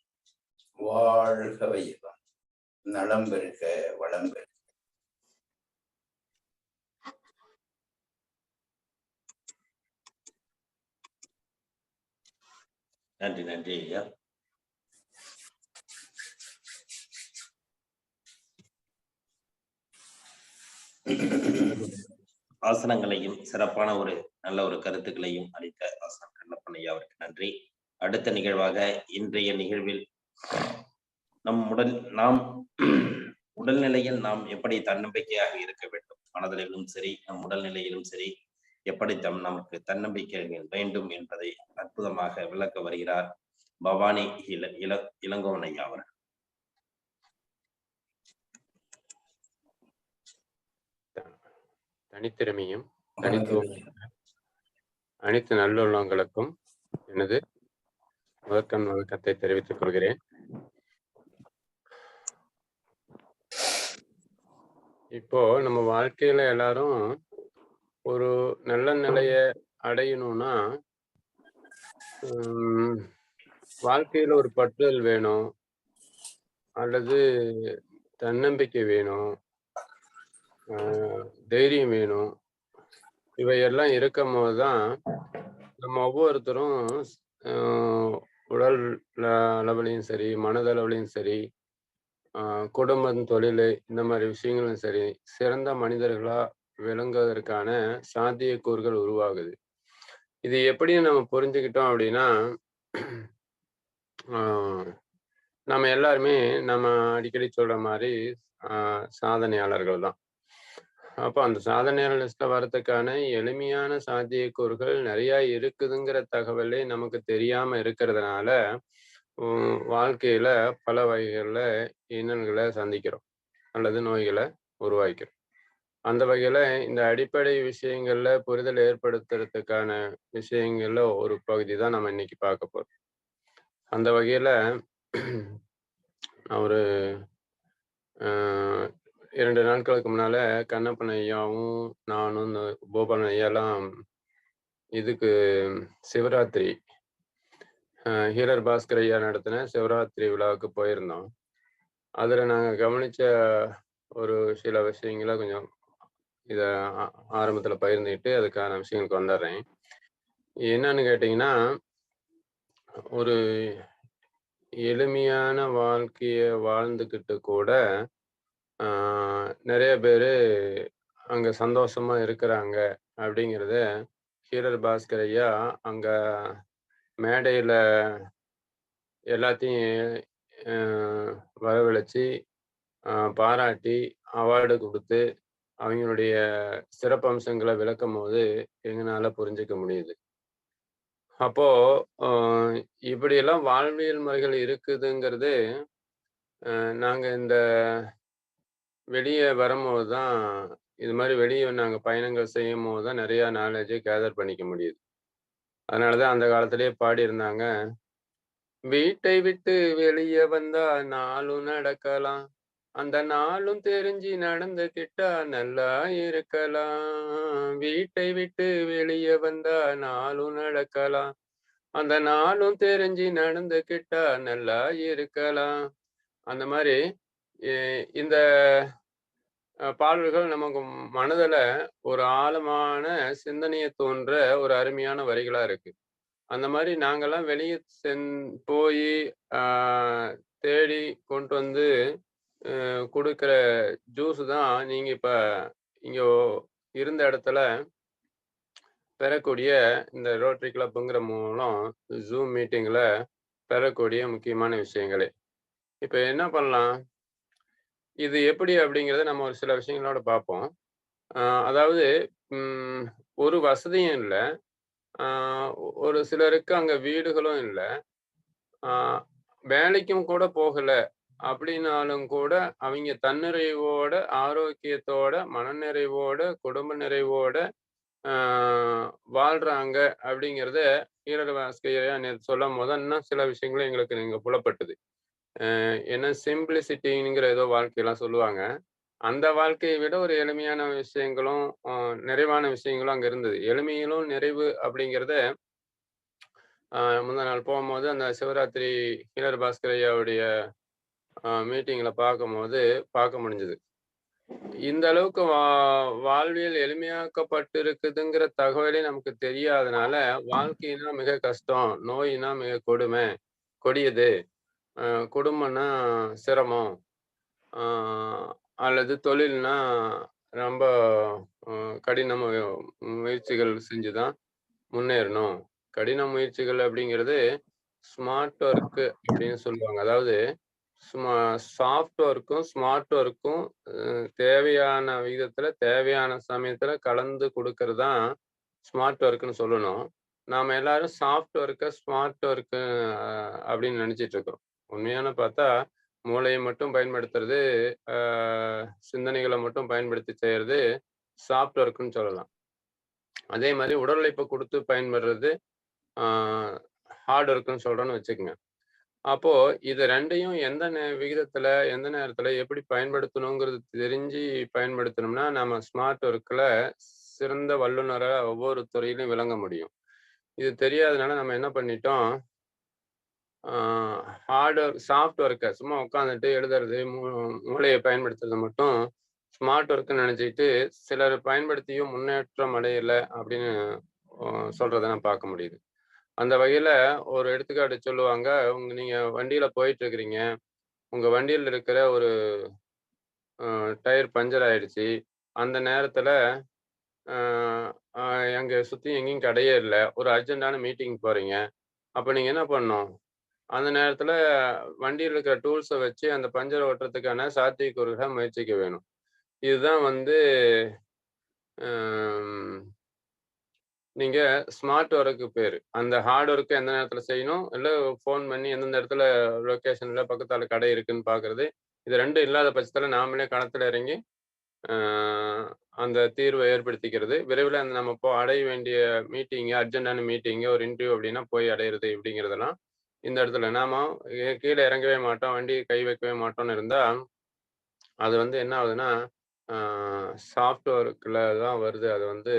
வாழ்க வையகம். நலம் பெருக, வளம் பெருக. நன்றி நன்றி ஐயா. ஆசனங்களையும் சிறப்பான ஒரு நல்ல ஒரு கருத்துக்களையும் அளித்த ஆசனம் கண்ணப்பன் ஐயா அவருக்கு நன்றி. அடுத்த நிகழ்வாக இன்றைய நிகழ்வில் நாம் உடல்நிலையில் நாம் எப்படி தன்னம்பிக்கையாக இருக்க வேண்டும், மனதிலும் சரி நம் உடல்நிலையிலும் சரி எப்படி நமக்கு தன்னம்பிக்கை வேண்டும் என்பதை அற்புதமாக விளக்க வருகிறார் பவானி இளங்கோவன் ஐயா அவர். தனித்திறமையும் தனித்துவம் அனைத்து நல்லுள்ளங்களுக்கும் எனது முதற்கண் வணக்கத்தை தெரிவித்துக் கொள்கிறேன். இப்போ நம்ம வாழ்க்கையில எல்லாரும் ஒரு நல்ல நிலையை அடையணும்னா வாழ்க்கையில ஒரு பற்றுதல் வேணும், அல்லது தன்னம்பிக்கை வேணும், தைரியம் வேணும். இவையெல்லாம் இருக்கும் போதுதான் நம்ம ஒவ்வொருத்தரும் உடல் அளவுலையும் சரி, மனதளவுலையும் சரி, குடும்பம், தொழில், இந்த மாதிரி விஷயங்களும் சரி சிறந்த மனிதர்களா விளங்குவதற்கான சாத்தியக்கூறுகள் உருவாகுது. இது எப்படி நம்ம புரிஞ்சுக்கிட்டோம் அப்படின்னா, நம்ம எல்லாருமே நம்ம அடிக்கடி சொல்ற மாதிரி சாதனையாளர்கள் தான். அப்போ அந்த சாதனையாளர் லிஸ்ட்ல வர்றதுக்கான எளிமையான சாத்தியக்கூறுகள் நிறைய இருக்குதுங்கிற தகவலே நமக்கு தெரியாம இருக்கிறதுனால வாழ்க்கையில பல வகைகள்ல இன்னல்களை சந்திக்கிறோம் அல்லது நோய்களை உருவாக்கிறோம். அந்த வகையில இந்த அடிப்படை விஷயங்கள்ல புரிதல் ஏற்படுத்துறதுக்கான விஷயங்கள்ல ஒரு பகுதி தான் நம்ம இன்னைக்கு பார்க்க போறோம். அந்த வகையில ஒரு 2 நாட்களுக்கு முன்னால கண்ணப்பன் ஐயாவும் நானும் கோபாலன் ஐயாலாம் இதுக்கு சிவராத்திரி ஹீரர் பாஸ்கர் ஐயா நடத்தின சிவராத்திரி விழாவுக்கு போயிருந்தோம். அதுல நாங்க கவனிச்ச ஒரு சில விஷயங்களை கொஞ்சம் இத ஆரம்பத்துல பகிர்ந்துக்கிட்டு அதுக்கான விஷயங்களுக்கு வந்துடுறேன். என்னன்னு கேட்டீங்கன்னா, ஒரு எளிமையான வாழ்க்கைய வாழ்ந்துக்கிட்டு கூட நிறைய பேரு அங்க சந்தோஷமா இருக்கிறாங்க அப்படிங்கிறத ஹீரர் பாஸ்கர் ஐயா அங்க மேடையில எல்லாத்தையும் வரவழைச்சு பாராட்டி அவார்டு கொடுத்து அவங்களுடைய சிறப்பம்சங்களை விளக்கும் போது எங்களால புரிஞ்சுக்க முடியுது. அப்போ இப்படியெல்லாம் வாழ்வியல் முறைகள் இருக்குதுங்கிறது நாங்க இந்த வெளியே வரும்போது தான், இது மாதிரி வெளியே நாங்க பயணங்கள் செய்யும் போது தான் நிறைய நாலேஜை கேதர் பண்ணிக்க முடியுது. அதனாலதான் அந்த காலத்திலேயே பாடியிருந்தாங்க, வீட்டை விட்டு வெளியே வந்தா நாளும் நடக்கலாம், அந்த நாளும் தெரிஞ்சு நடந்துக்கிட்டா நல்லா இருக்கலாம். வீட்டை விட்டு வெளியே வந்தா நாளும் நடக்கலாம், அந்த நாளும் தெரிஞ்சு நடந்துக்கிட்டா நல்லா இருக்கலாம். அந்த மாதிரி இந்த பாடல்கள் நமக்கு மனதில் ஒரு ஆழமான சிந்தனையை தோன்ற ஒரு அருமையான வரிகளா இருக்கு. அந்த மாதிரி நாங்கெல்லாம் வெளியே போய் தேடி கொண்டு வந்து கொடுக்குற ஜூஸ் தான் நீங்க இப்ப இங்க இருந்த இடத்துல பெறக்கூடிய இந்த ரோட்டரி கிளப்புங்கிற மூலம் ஜூம் மீட்டிங்ல பெறக்கூடிய முக்கியமான விஷயங்களே. இப்ப என்ன பண்ணலாம், இது எப்படி அப்படிங்கிறத நம்ம ஒரு சில விஷயங்களோட பார்ப்போம். அதாவது ஒரு வசதியும் இல்லை, ஒரு சிலருக்கு அங்க வீடுகளும் இல்லை, வேலைக்கும் கூட போகல அப்படின்னாலும் கூட அவங்க தன்னிறைவோட, ஆரோக்கியத்தோட, மனநிறைவோட, குடும்ப நிறைவோட வாழ்றாங்க அப்படிங்கிறத ஹீரர் பாஸ்கர் நேற்று சொல்லும் போது இன்னும் சில விஷயங்களும் எங்களுக்கு நீங்க புலப்பட்டது. என்ன சிம்பிளிசிட்டிங்கிற ஏதோ வாழ்க்கையெல்லாம் சொல்லுவாங்க. அந்த வாழ்க்கையை விட ஒரு எளிமையான விஷயங்களும் நிறைவான விஷயங்களும் அங்க இருந்தது. எளிமையிலும் நிறைவு அப்படிங்கிறத முந்தா நாள் போகும்போது அந்த சிவராத்திரி ஹீரர் பாஸ்கர் ஐயாவுடைய மீட்டிங்ல பார்க்க முடிஞ்சது. இந்த அளவுக்கு வாழ்வியல் எளிமையாக்கப்பட்டு இருக்குதுங்கிற தகவலே நமக்கு தெரியாதனால வாழ்க்கைனா மிக கஷ்டம், நோயினா மிக கொடியது, குடும்பம்னா சிரமம், அல்லது தொழில்னா ரொம்ப கடின முயற்சிகள் செஞ்சுதான் முன்னேறணும். கடின முயற்சிகள் அப்படிங்கிறது ஸ்மார்ட் ஒர்க்கு அப்படின்னு சொல்லுவாங்க. அதாவது சாஃப்ட் ஒர்க்கும் ஸ்மார்ட் ஒர்க்கும் தேவையான விகிதத்துல தேவையான சமயத்துல கலந்து கொடுக்கறது தான் ஸ்மார்ட் ஒர்க்குன்னு சொல்லணும். நாம எல்லாரும் சாஃப்ட் ஒர்க்கை ஸ்மார்ட் ஒர்க்கு அப்படின்னு நினைச்சிட்டு இருக்கோம். உண்மையான பார்த்தா மூளையை மட்டும் பயன்படுத்துறது, சிந்தனைகளை மட்டும் பயன்படுத்தி செய்யறது சாஃப்ட் ஒர்க்குன்னு சொல்லலாம். அதே மாதிரி உடல் உழைப்பை கொடுத்து பயன்படுறது ஹார்ட் ஒர்க்குன்னு சொல்றோன்னு வச்சுக்கோங்க. அப்போ இது ரெண்டையும் எந்த விகிதத்துல எந்த நேரத்துல எப்படி பயன்படுத்தணுங்கிறது தெரிஞ்சு பயன்படுத்தணும்னா நம்ம ஸ்மார்ட் ஒர்க்ல சிறந்த வல்லுநரா ஒவ்வொரு துறையிலும் விளங்க முடியும். இது தெரியாதனால நம்ம என்ன பண்ணிட்டோம், ஹார்ட் ஒர்க் சாஃப்ட் ஒர்க்கை சும்மா உட்காந்துட்டு எழுதுறது மூளையை பயன்படுத்துறது மட்டும் ஸ்மார்ட் ஒர்க்குன்னு நினைச்சிட்டு சிலர் பயன்படுத்தியும் முன்னேற்றம் அடையலை அப்படின்னு சொல்றதை நான் பார்க்க முடியுது. அந்த வகையில ஒரு எடுத்துக்காட்டு சொல்லுவாங்க. நீங்க வண்டியில போயிட்டு இருக்கிறீங்க, உங்க வண்டியில் இருக்கிற ஒரு டயர் பஞ்சர் ஆயிடுச்சு. அந்த நேரத்துல அங்க சுத்தி எங்கேயும் கடையே இல்லை, ஒரு அர்ஜென்டான மீட்டிங் போறீங்க. அப்ப நீங்க என்ன பண்ணணும், அந்த நேரத்துல வண்டியில் இருக்கிற டூல்ஸை வச்சு அந்த பஞ்சரை ஓட்டுறதுக்கான சாத்தியக்கூறுகளை முயற்சிக்க வேணும். இதுதான் வந்து நீங்க ஸ்மார்ட் ஒர்க்கு பேரு. அந்த ஹார்ட் ஒர்க்கு எந்த நேரத்துல செய்யணும், இல்ல ஃபோன் பண்ணி எந்தெந்த இடத்துல லொகேஷன்ல பக்கத்தால கடை இருக்குன்னு பார்க்கறது. இது 2 இல்லாத பட்சத்துல நாமளே களத்துல இறங்கி அந்த தீர்வை ஏற்படுத்திக்கிறது. விரைவில் அந்த நம்ம அடைய வேண்டிய மீட்டிங், அர்ஜென்டான மீட்டிங், ஒரு இன்டர்வியூ அப்படின்னா போய் அடையிறது இப்படிங்கிறதெல்லாம் இந்த இடத்துல நாம கீழே இறங்கவே மாட்டோம், வண்டி கை வைக்கவே மாட்டோம்னு இருந்தா அது வந்து என்ன ஆகுதுன்னா சாஃப்ட் ஒர்க்ல தான் வருது. அது வந்து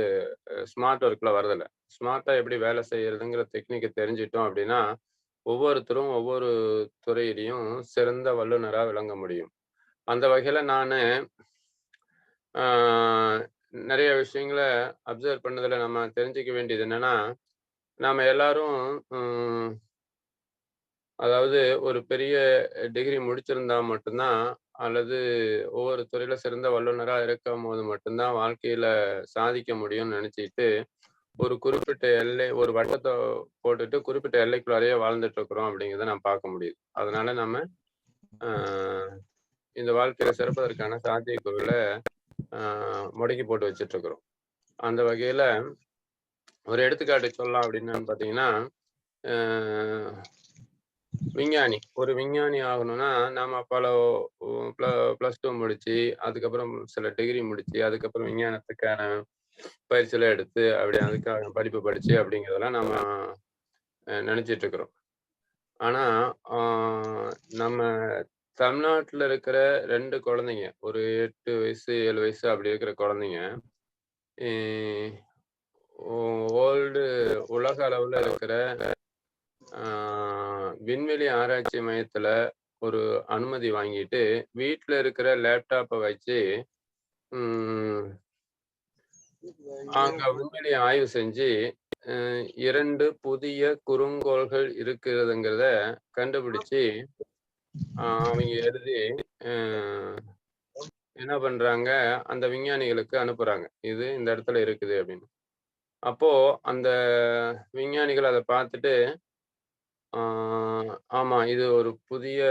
ஸ்மார்ட் ஒர்க்ல வரதில்லை. ஸ்மார்ட்டா எப்படி வேலை செய்யறதுங்கிற டெக்னிக்கை தெரிஞ்சிட்டோம் அப்படின்னா ஒவ்வொருத்தரும் ஒவ்வொரு துறையிலையும் சிறந்த வல்லுநரா விளங்க முடியும். அந்த வகையில நானு நிறைய விஷயங்களை அப்சர்வ் பண்ணதுல நம்ம தெரிஞ்சுக்க வேண்டியது என்னன்னா, நாம எல்லாரும் அதாவது ஒரு பெரிய டிகிரி முடிச்சிருந்தா மட்டும்தான், அல்லது ஒவ்வொரு துறையில சிறந்த வல்லுநரா இருக்கும் போது மட்டும்தான் வாழ்க்கையில சாதிக்க முடியும்னு நினைச்சிட்டு ஒரு குறிப்பிட்ட எல்லை, ஒரு வட்டத்தை போட்டுட்டு குறிப்பிட்ட எல்லைக்குள்ளாரையே வாழ்ந்துட்டு இருக்கிறோம் அப்படிங்கிறத நான் பார்க்க முடியுது. அதனால நம்ம இந்த வாழ்க்கையில சிறப்பதற்கான சாத்தியக்கூறுகளை முடக்கி போட்டு வச்சுட்டு இருக்கிறோம். அந்த வகையில ஒரு எடுத்துக்காட்டு சொல்லலாம் அப்படின்னு பார்த்தீங்கன்னா, விஞ்ஞானி, ஒரு விஞ்ஞானி ஆகணும்னா நாம பல +2 முடிச்சு, அதுக்கப்புறம் சில டிகிரி முடிச்சு, அதுக்கப்புறம் விஞ்ஞானத்துக்கான பயிற்சியெல்லாம் எடுத்து அப்படி அதுக்காக படிப்பு படிச்சு அப்படிங்கிறதெல்லாம் நம்ம நினைச்சிட்டு இருக்கிறோம். ஆனா நம்ம தமிழ்நாட்டுல இருக்கிற 2 குழந்தைங்க, ஒரு 8 வயசு 7 வயசு அப்படி இருக்கிற குழந்தைங்க உலக அளவுல இருக்கிற விண்வெளி ஆராய்ச்சி மையத்துல ஒரு அனுமதி வாங்கிட்டு வீட்டுல இருக்கிற லேப்டாப்பை வச்சு அங்க விண்வெளி ஆய்வு செஞ்சு 2 புதிய குறுங்கோள்கள் இருக்கிறதுங்கிறத கண்டுபிடிச்சு அவங்க எழுதி என்ன பண்றாங்க, அந்த விஞ்ஞானிகளுக்கு அனுப்புறாங்க. இது இந்த இடத்துல இருக்குது அப்படின்னு. அப்போ அந்த விஞ்ஞானிகள் அதை பார்த்துட்டு ஆமா, இது ஒரு புதிய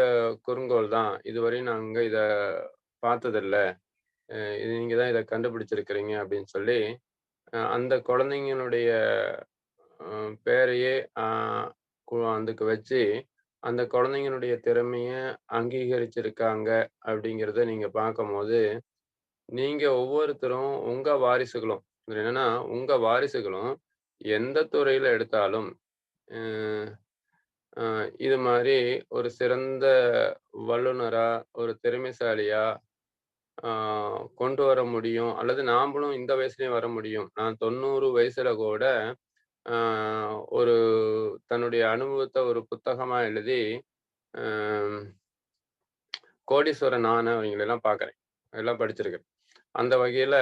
குறுங்கோள் தான், இதுவரையும் நாங்க இத பார்த்ததில்ல, இது நீங்க தான் இதை கண்டுபிடிச்சிருக்கிறீங்க அப்படின்னு சொல்லி அந்த குழந்தைங்களுடைய பேரையே அதுக்கு வச்சு அந்த குழந்தைங்களுடைய திறமைய அங்கீகரிச்சிருக்காங்க அப்படிங்கிறத நீங்க பார்க்கும்போது, நீங்க ஒவ்வொருத்தரும் உங்க வாரிசுகளும் என்னன்னா உங்க வாரிசுகளும் எந்த துறையில எடுத்தாலும் இது மாதிரி ஒரு சிறந்த வல்லுநரா, ஒரு திறமைசாலியா கொண்டு வர முடியும். அல்லது நாமளும் இந்த வயசுலயும் வர முடியும். நான் 90 வயசுல கூட ஒரு தன்னுடைய அனுபவத்தை ஒரு புத்தகமா எழுதி கோடீஸ்வரன் அவங்களெல்லாம் பார்க்குறேன், எல்லாம் படிச்சிருக்கேன். அந்த வகையில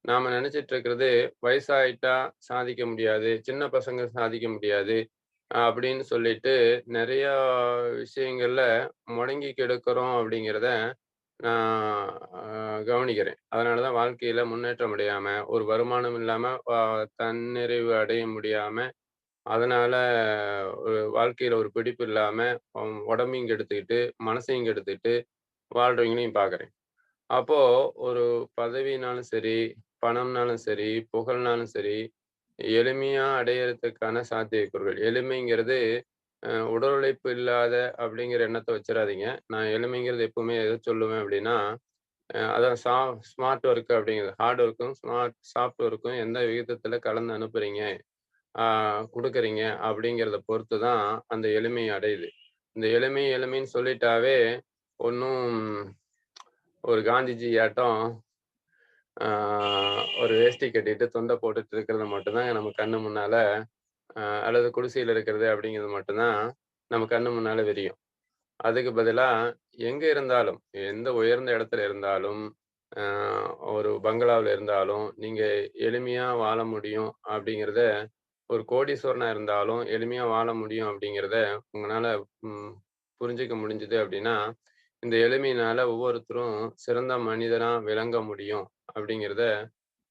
நாம நினைச்சிட்டு இருக்கிறது வயசாயிட்டா சாதிக்க முடியாது, சின்ன பசங்க சாதிக்க முடியாது அப்படின்னு சொல்லிட்டு நிறைய விஷயங்கள்ல முடங்கி கிடக்கிறோம் அப்படிங்கிறத நான் கவனிக்கிறேன். அதனாலதான் வாழ்க்கையில முன்னேற்றம் அடையாம, ஒரு வருமானம் இல்லாம தன்னிறைவு அடைய முடியாம, அதனால ஒரு வாழ்க்கையில ஒரு பிடிப்பு இல்லாம, உடம்பையும் கெடுத்துக்கிட்டு, மனசையும் கெடுத்துக்கிட்டு வாழ்றவங்களையும் பார்க்குறேன். அப்போ ஒரு பதவினாலும் சரி, பணம்னாலும் சரி, புகழ்னாலும் சரி, எளிமையா அடையறதுக்கான சாத்தியக்கூறுகள். எளிமைங்கிறது உடல் உழைப்பு இல்லாத அப்படிங்கிற எண்ணத்த வச்சிராதீங்க. நான் எளிமைங்கிறது எப்பவுமே எத சொல்லுவேன் அப்படின்னா, அதான் ஸ்மார்ட் ஒர்க் அப்படிங்கிறது. ஹார்ட் ஒர்க்கும், சாஃப்ட் ஒர்க்கும் எந்த விகிதத்துல கலந்து அனுப்புறீங்க, ஆ குடுக்குறீங்க அப்படிங்கிறத பொறுத்து தான் அந்த எளிமை அடையுது. இந்த எளிமைன்னு சொல்லிட்டாவே, ஒண்ணும் ஒரு காந்திஜியாட்டம் ஆ ஒரு வேஷ்டி கட்டிட்டு, தொண்ட போட்டுட்டு இருக்கிறது மட்டும் தான் நம்ம கண்ணு முன்னால அல்லது குடிசையில இருக்கிறது அப்படிங்கிறது மட்டும் தான் நம்ம கண்ணு முன்னால விரியும். அதுக்கு பதிலா எங்க இருந்தாலும், எந்த உயர்ந்த இடத்துல இருந்தாலும், அ ஒரு பங்களாவுல இருந்தாலும், நீங்க எளிமையா வாழ முடியும் அப்படிங்கிறத, ஒரு கோடீஸ்வரனா இருந்தாலும் எளிமையா வாழ முடியும் அப்படிங்கிறத உங்கனால ம் புரிஞ்சுக்க முடிஞ்சது அப்படின்னா, இந்த எளிமையினால ஒவ்வொருத்தரும் சிறந்த மனிதனா விளங்க முடியும் அப்படிங்கிறத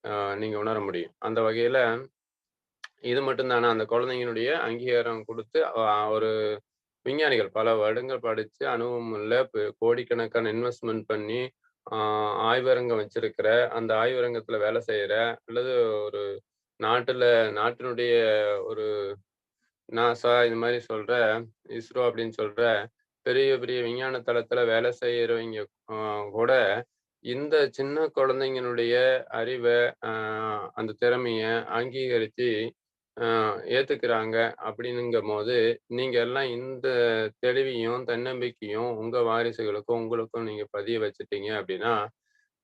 அ நீங்க உணர முடியும். அந்த வகையில இது மட்டும் தானா அந்த குழந்தைங்களுடைய அங்கீகாரம் குடுத்து ஒரு விஞ்ஞானிகள் பல வருடங்கள் படிச்சு அனுபவம் உள்ள கோடிக்கணக்கான இன்வெஸ்ட்மென்ட் பண்ணி ஆ ஆய்வரங்கம் வச்சிருக்கிற, அந்த ஆய்வரங்கத்துல வேலை செய்யற, அல்லது ஒரு நாட்டுல நாட்டினுடைய ஒரு நாசா இது மாரி சொல்ற, இஸ்ரோ அப்படின்னு சொல்ற பெரிய பெரிய விஞ்ஞான தளத்துல வேலை செய்யறவைங்க ஆ கூட இந்த சின்ன குழந்தைங்களுடைய அறிவ, அ அந்த திறமைய அங்கீகரிச்சு அ ஏத்துக்கிறாங்க அப்படின்னுங்கம்போது, நீங்க எல்லாம் இந்த தெளிவையும், தன்னம்பிக்கையும் உங்க வாரிசுகளுக்கும், உங்களுக்கும் நீங்க பதிய வச்சுட்டீங்க அப்படின்னா,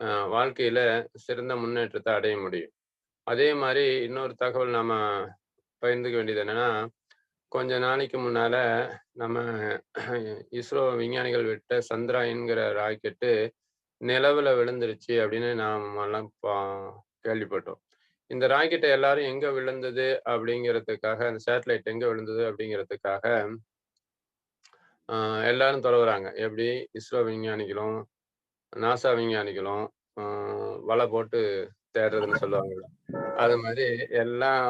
அ வாழ்க்கையில சிறந்த முன்னேற்றத்த அடைய முடியும். அதே மாரி இன்னொரு தகவல் நாம பகிர்ந்துக்க வேண்டியது என்னன்னா, கொஞ்ச நாளைக்கு முன்னால நம்ம இஸ்ரோ விஞ்ஞானிகள் விட்ட சந்திராயன்ங்கிற ராக்கெட்டு நிலவுல விழுந்துருச்சு அப்படின்னு நாமெல்லாம் கேள்விப்பட்டோம். இந்த ராக்கெட் எல்லாரும் எங்க விழுந்தது அப்படிங்கிறதுக்காக, அந்த சேட்டலைட் எங்க விழுந்தது அப்படிங்கிறதுக்காக, அ எல்லாரும் தொலைவுறாங்க. எப்படி இஸ்ரோ விஞ்ஞானிகளும், நாசா விஞ்ஞானிகளும் அ வலை போட்டு தேடுறதுன்னு சொல்லுவாங்கல்ல. அது மாரி எல்லாம்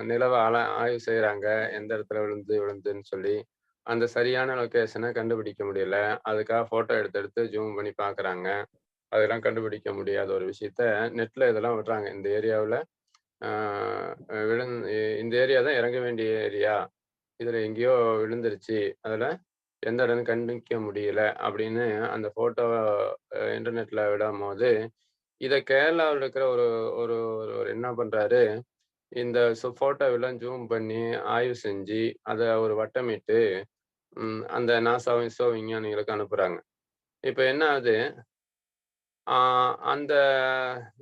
நிலவ ஆய்வு செய்றாங்க. எந்த இடத்துல விழுந்துதுன்னு சொல்லி. அந்த சரியான லொகேஷன கண்டுபிடிக்க முடியல. அதுக்காக ஃபோட்டோ எடுத்து எடுத்து ஜூம் பண்ணி பார்க்குறாங்க. அதெல்லாம் கண்டுபிடிக்க முடியாத ஒரு விஷயத்த நெட்ல இதெல்லாம் விடுறாங்க. இந்த ஏரியாவுல ஆ விழுந் இந்த ஏரியா தான் இறங்க வேண்டிய ஏரியா. இதுல எங்கேயோ விழுந்துருச்சு. அதுல எந்த இடம்னு கண்டுபிடிக்க முடியல அப்படின்னு அந்த ஃபோட்டோவ இன்டர்நெட்ல விடும்போது, இத கேரளாவுல இருக்கிற ஒரு ஒரு ஒருவர் என்ன பண்றாரு, இந்த ஃபோட்டோவெல்லாம் ஜூம் பண்ணி ஆய்வு செஞ்சு, அத ஒரு வட்டமிட்டு அந்த நாசாவும், இஸ்ரோ விஞ்ஞானிகளுக்கு அனுப்புறாங்க. இப்ப என்ன ஆகுது, ஆ அந்த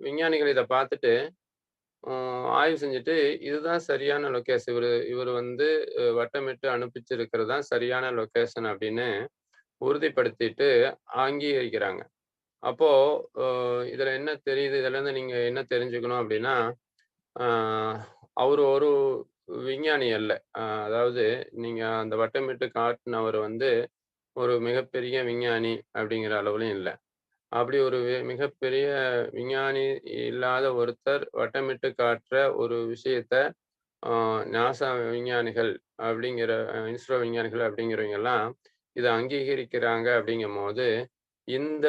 விஞ்ஞானிகள் இத பார்த்துட்டு ஆய்வு செஞ்சுட்டு, இதுதான் சரியான லொகேஷன். இவரு வந்து வட்டமிட்டு அனுப்பிச்சிருக்கிறது தான் சரியான லொகேஷன் அப்படின்னு உறுதிப்படுத்திட்டு அங்கீகரிக்கிறாங்க. அப்போ அ இதுல என்ன தெரியுது? இதுலருந்து நீங்க என்ன தெரிஞ்சுக்கணும் அப்படின்னா, ஆ அவரு ஒரு விஞ்ஞானி அல்ல. அதாவது நீங்க அந்த வட்டமிட்டு காட்டுனவரு வந்து ஒரு மிகப்பெரிய விஞ்ஞானி அப்படிங்கிற அளவுலயும் இல்ல. அப்படி ஒரு மிகப்பெரிய விஞ்ஞானி இல்லாத ஒருத்தர் வட்டமிட்டு காட்டுற ஒரு விஷயத்த, ஆ நாசா விஞ்ஞானிகள் அப்படிங்கிற இஸ்ரோ விஞ்ஞானிகள் அப்படிங்கிறவங்கலாம் இத அங்கீகரிக்கிறாங்க அப்படிங்கும்போது, இந்த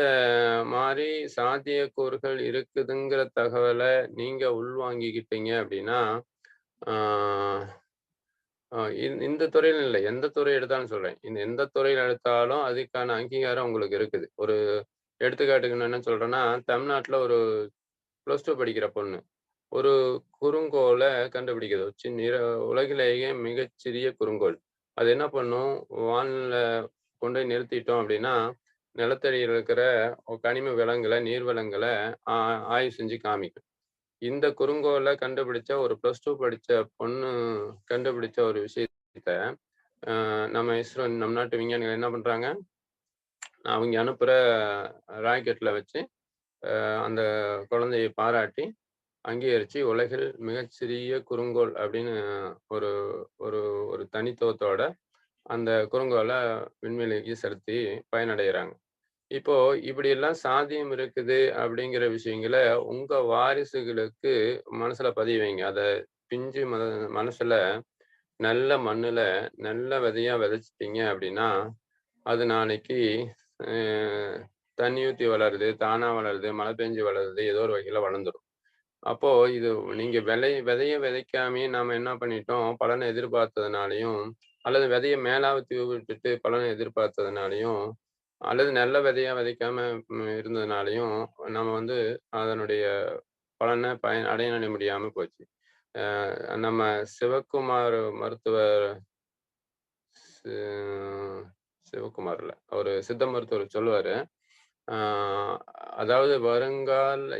மாரி சாத்தியக்கூறுகள் இருக்குதுங்கிற தகவல நீங்க உள்வாங்கிக்கிட்டீங்க அப்படின்னா, ஆ இந்த துறையில இல்ல, எந்த துறை எடுத்தாலும் சொல்றேன். இந்த எந்த துறையில எடுத்தாலும் அதுக்கான அங்கீகாரம் உங்களுக்கு இருக்குது. ஒரு எடுத்துக்காட்டுக்கு நான் என்ன சொல்றேன்னா, தமிழ்நாட்டுல ஒரு +2 படிக்கிற பொண்ணு. ஒரு குறுங்கோள கண்டுபிடிக்குது. உலகிலேயே மிகச்சிறிய குறுங்கோள். அது என்ன பண்ணும்? வான்ல கொண்டு போய் நிறுத்திட்டோம் அப்படின்னா, நிலத்தடியில இருக்கிற கனிம வளங்கள, நீர் வளங்கள ஆ ஆய்வு செஞ்சு காமிக்கும். இந்த குறுங்கோள கண்டுபிடிச்ச ஒரு +2 படிச்ச பொண்ணு கண்டுபிடிச்ச ஒரு விஷயத்த, நம்ம இஸ்ரோ நம் நாட்டு விஞ்ஞானிகள் என்ன பண்றாங்க? அவங்க அனுப்புற ராக்கெட்ல வச்சு, அந்த குழந்தையை பாராட்டி அங்கீகரிச்சு உலகில் மிகச்சிறிய குறுங்கோள் அப்படின்னு ஒரு ஒரு ஒரு தனித்துவத்தோட அந்த குறுங்கோள விண்வெளிக்கு செலுத்தி பயனடைகிறாங்க. இப்போ இப்படி எல்லாம் சாத்தியம் இருக்குது அப்படிங்கிற விஷயங்களை உங்க வாரிசுகளுக்கு மனசுல பதிய வைங்க. அத பிஞ்சு மனசுல நல்ல மண்ணுல நல்ல விதையா விதைச்சிட்டீங்க அப்படின்னா, அது நாளைக்கு தண்ணி ஊத்தி வளருது, தானா வளருது, மழை பெஞ்சு வளருது, ஏதோ ஒரு வகையில வளர்ந்துடும். அப்போ இது நீங்க விதைய விதைக்காமயே நாம என்ன பண்ணிட்டோம், பலனை எதிர்பார்த்ததுனாலையும், அல்லது விதைய மேலாவ விட்டுட்டு பலனை எதிர்பார்த்ததுனாலையும், அல்லது நல்ல விதையா விதைக்காம இருந்ததுனாலையும், நம்ம வந்து அதனுடைய பலனை அடைய முடியாம போச்சு. நம்ம சிவக்குமார் மருத்துவர் சி சிவகுமார் இல்ல. அவரு சித்த மருத்துவர் சொல்லுவாரு. ஆ அதாவது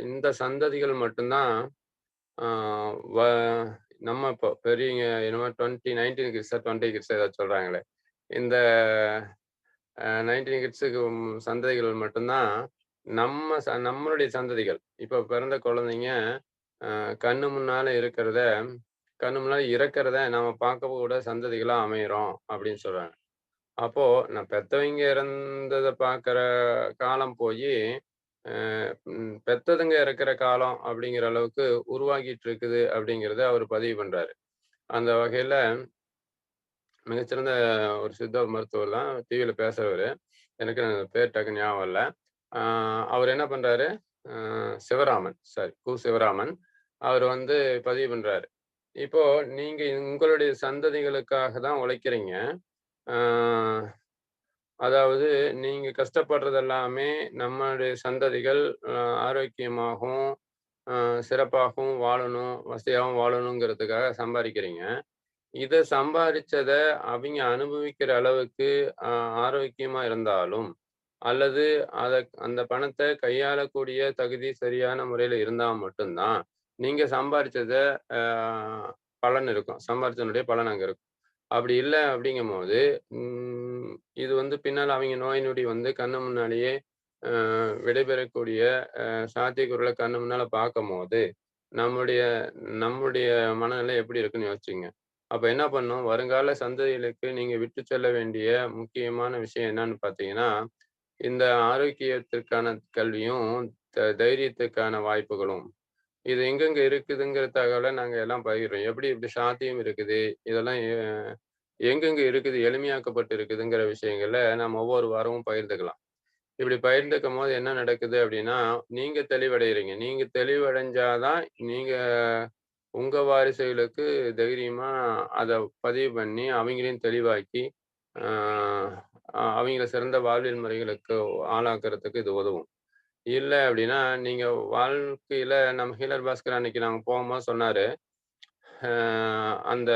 இந்த சந்ததிகள் மட்டும் தான் ஆ வ நம்ம இப்போ பெரியவங்க என்னமோ 19 கிட்ஸா 20 கிட்ஸா ஏதாச்சும் சொல்றாங்களே. இந்த 19 கிட்ஸுக்கு சந்ததிகள் மட்டும் தான் நம்மளுடைய சந்ததிகள். இப்போ பிறந்த குழந்தைங்க கண்ணு முன்னால இறக்கிறத நாம பார்க்கக்கூட சந்ததிகளா அமையிறோம் அப்படின்னு சொல்றாங்க. அப்போ நான் பெத்தவங்க இறந்தத பார்க்குற காலம் போயி, பெத்ததுங்க இறக்குற காலம் அப்படிங்கிற அளவுக்கு உருவாகிட்டு இருக்குது அப்படிங்கிறத அவர் பதிவு பண்றாரு. அந்த வகையில மிகச்சிறந்த ஒரு சித்த மருத்துவர் தான் டிவியில பேசுறவரு. எனக்கு பேர் டக்குன்னு ஞாபகம் இல்ல. அவர் என்ன பண்றாரு, சிவராமன் சிவராமன். அவர் வந்து பதிவு பண்றாரு. இப்போ நீங்க உங்களுடைய சந்ததிகளுக்காக தான் உழைக்கிறீங்க. ஆ அதாவது நீங்க கஷ்டப்படுறது எல்லாமே நம்மளுடைய சந்ததிகள் ஆரோக்கியமாகவும், சிறப்பாகவும் வாழணும், வசதியாகவும் வாழணுங்கிறதுக்காக சம்பாதிக்கிறீங்க. இத சம்பாரிச்சத அவிங்க அனுபவிக்கிற அளவுக்கு அ ஆரோக்கியமா இருந்தாலும், அல்லது அந்த பணத்த கையாளக்கூடிய தகுதி சரியான முறையில இருந்தா மட்டும் தான், நீங்க சம்பாரிச்சத அ பலன் இருக்கும். சம்பாரிச்சதனுடைய பலன் அங்க இருக்கும். அப்படி இல்ல அப்படிங்கும்போது, இது வந்து பின்னால அவிங்க நோய் நொடி வந்து கண்ணு முன்னாலேயே விடைபெறக்கூடிய சாத்தியக்கூறுகள கண்ணு முன்னால பார்க்கும்போது, நம்முடைய நம்முடைய மனநிலை எப்படி இருக்குன்னு யோசிச்சுங்க. அப்ப என்ன பண்ணும், வருங்கால சந்ததிகளுக்கு நீங்க விட்டு செல்ல வேண்டிய முக்கியமான விஷயம் என்னன்னு பார்த்தீங்கன்னா, இந்த ஆரோக்கியத்திற்கான கல்வியும், தைரியத்துக்கான வாய்ப்புகளும். இது எங்கெங்க இருக்குதுங்கிற தகவல நாங்க எல்லாம் பகிர்றோம். எப்படி இப்படி சாத்தியம் இருக்குது, இதெல்லாம் எங்கெங்க இருக்குது, எளிமையாக்கப்பட்டு இருக்குதுங்கிற விஷயங்கள நம்ம ஒவ்வொரு வாரமும் பகிர்ந்துக்கலாம். இப்படி பகிர்ந்துக்கும்போது என்ன நடக்குது அப்படின்னா, நீங்க தெளிவடையறீங்க. நீங்க தெளிவடைஞ்சா தான், நீங்க உங்க வாரிசுகளுக்கு தைரியமா அத பதிவு பண்ணி, அவங்களையும் தெளிவாக்கி, ஆ அவைங்கள சிறந்த வாழ்வியல் முறைகளுக்கு ஆளாக்குறதுக்கு இது உதவும். இல்ல அப்படின்னா, நீங்க வாழ்க்கையில நம்ம ஹீலர் பாஸ்கர் அன்னைக்கு நாங்க போகும்போது சொன்னாரு. அ அந்த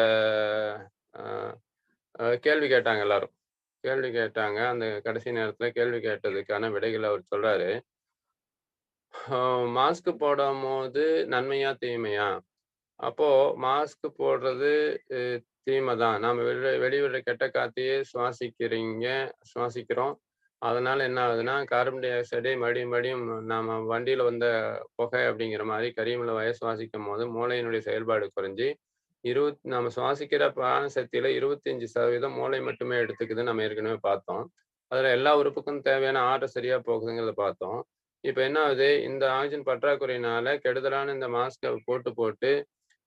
அ அ கேள்வி கேட்டாங்க எல்லாரும். கேள்வி கேட்டாங்க. அந்த கடைசி நேரத்தில கேள்வி கேட்டதுக்கான விடைகள அவர் சொல்றாரு. மாஸ்க் போடும்போது நன்மையா? தீமையா? அப்போ மாஸ்க் போடுறது அ தீமை தான். நாம வெளிவிடுற கெட்ட காத்தையே சுவாசிக்கிறோம். அதனால என்ன ஆகுதுன்னா, கார்பன் டை ஆக்சைடே மறுபடியும் மறுபடியும் நாம வண்டியில வந்த புகை அப்படிங்கிற மாரி கரியமில வாயு சுவாசிக்கும்போது மூளையினுடைய செயல்பாடு குறைஞ்சு, நாம சுவாசிக்கிற பிராண சக்தியில 25% மூளை மட்டுமே எடுத்துக்குதுன்னு நம்ம ஏற்கனவே பார்த்தோம். அதுல எல்லா உறுப்புக்கும் தேவையான ஆற்றல் சரியா போகுதுங்கிறத பார்த்தோம். இப்ப என்ன ஆகுது, இந்த ஆக்ஸிஜன் பற்றாக்குறையினால கெடுதலான இந்த மாஸ்க்க போட்டு போட்டு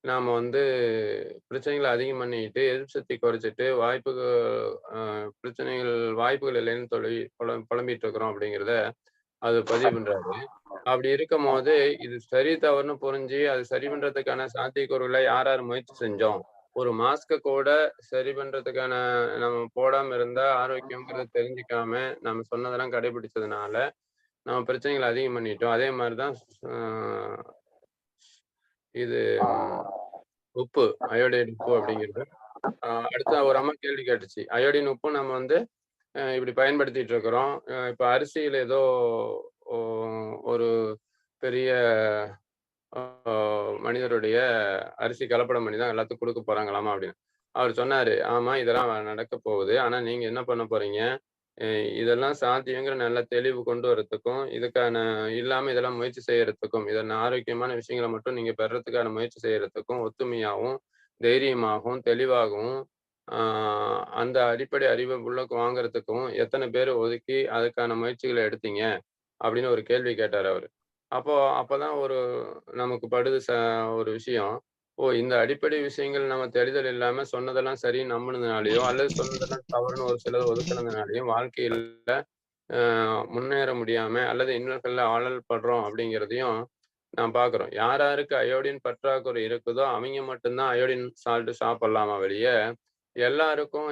நாம வந்து பிரச்சனைகள அதிகம் பண்ணிக்கிட்டு, எதிர்ப்பு சக்தி குறைச்சிட்டு, பிரச்சனைகள் வாய்ப்புகள் இல்லைன்னு சொல்லி புலம்பிட்டு இருக்கிறோம் அப்படிங்கிறத அது பதிவு பண்றாரு. அப்படி இருக்கும்போது, இது சரி, தவறுன்னு புரிஞ்சு, அது சரி பண்றதுக்கான சாத்தியக்கூறுகள யார் யார் முயற்சி செஞ்சோம்? ஒரு மாஸ்க்க கூட சரி பண்றதுக்கான நம்ம போடாம இருந்தா ஆரோக்கியம்ங்கிறத தெரிஞ்சுக்காம, நம்ம சொன்னதெல்லாம் கடைபிடிச்சதுனால, நம்ம பிரச்சனைகள அதிகம் பண்ணிட்டோம். அதே மாரி தான் அ இது உப்பு, அயோடைடு உப்பு அப்படிங்கிறது. அடுத்து ஒரு அம்மா கேள்வி கேட்டுச்சு. அயோடின் உப்பு நம்ம வந்து இப்படி பயன்படுத்திட்டு இருக்கிறோம். இப்ப அரிசியில ஏதோ ஒ ஒரு பெரிய அ மனிதருடைய அரிசி கலப்படம் பண்ணி தான் எல்லாத்துக்கும் குடுக்க போறாங்களாமா அப்படின்னு. அவர் சொன்னாரு, "ஆமா, இதெல்லாம் நடக்க போகுது. ஆனா நீங்க என்ன பண்ண போறீங்க? அ இதெல்லாம் சாத்தியங்கிற நல்ல தெளிவு கொண்டு வரதுக்கும், இல்லாம இதெல்லாம் முயற்சி செய்யறதுக்கும், ஆரோக்கியமான விஷயங்கள மட்டும் நீங்க பெறதுக்கான முயற்சி செய்யறதுக்கும், ஒத்துமையாவும், தைரியமாகவும், தெளிவாகவும் அந்த அடிப்படை அறிவை உள்ள வாங்குறதுக்கும் எத்தனை பேர் ஒதுக்கி அதுக்கான முயற்சிகளை எடுத்தீங்க அப்படின்னு ஒரு கேள்வி கேட்டார் அவரு. அப்பதான் நமக்கு படுது ஒரு விஷயம். இந்த அடிப்படை விஷயங்கள் நம்ம தெரிதல் இல்லாம சொன்னதெல்லாம் சரின்னு நம்புனதுனாலயோ, அல்லது சொன்னதெல்லாம் தவறுன்னு ஒரு சிலர் ஒதுக்குனதுனாலயும் வாழ்க்கையில முன்னேற முடியாம அல்லது இன்னல்கள்ல ஆழல் படுறோம் அப்படிங்கிறதையும் நான் பார்க்குறோம். யார் யாருக்கு அயோடின் பற்றாக்குறை இருக்குதோ அவங்க மட்டும்தான் அயோடின் சால்ட் சாப்பிடலாமா வெளிய, எல்லாருக்கும்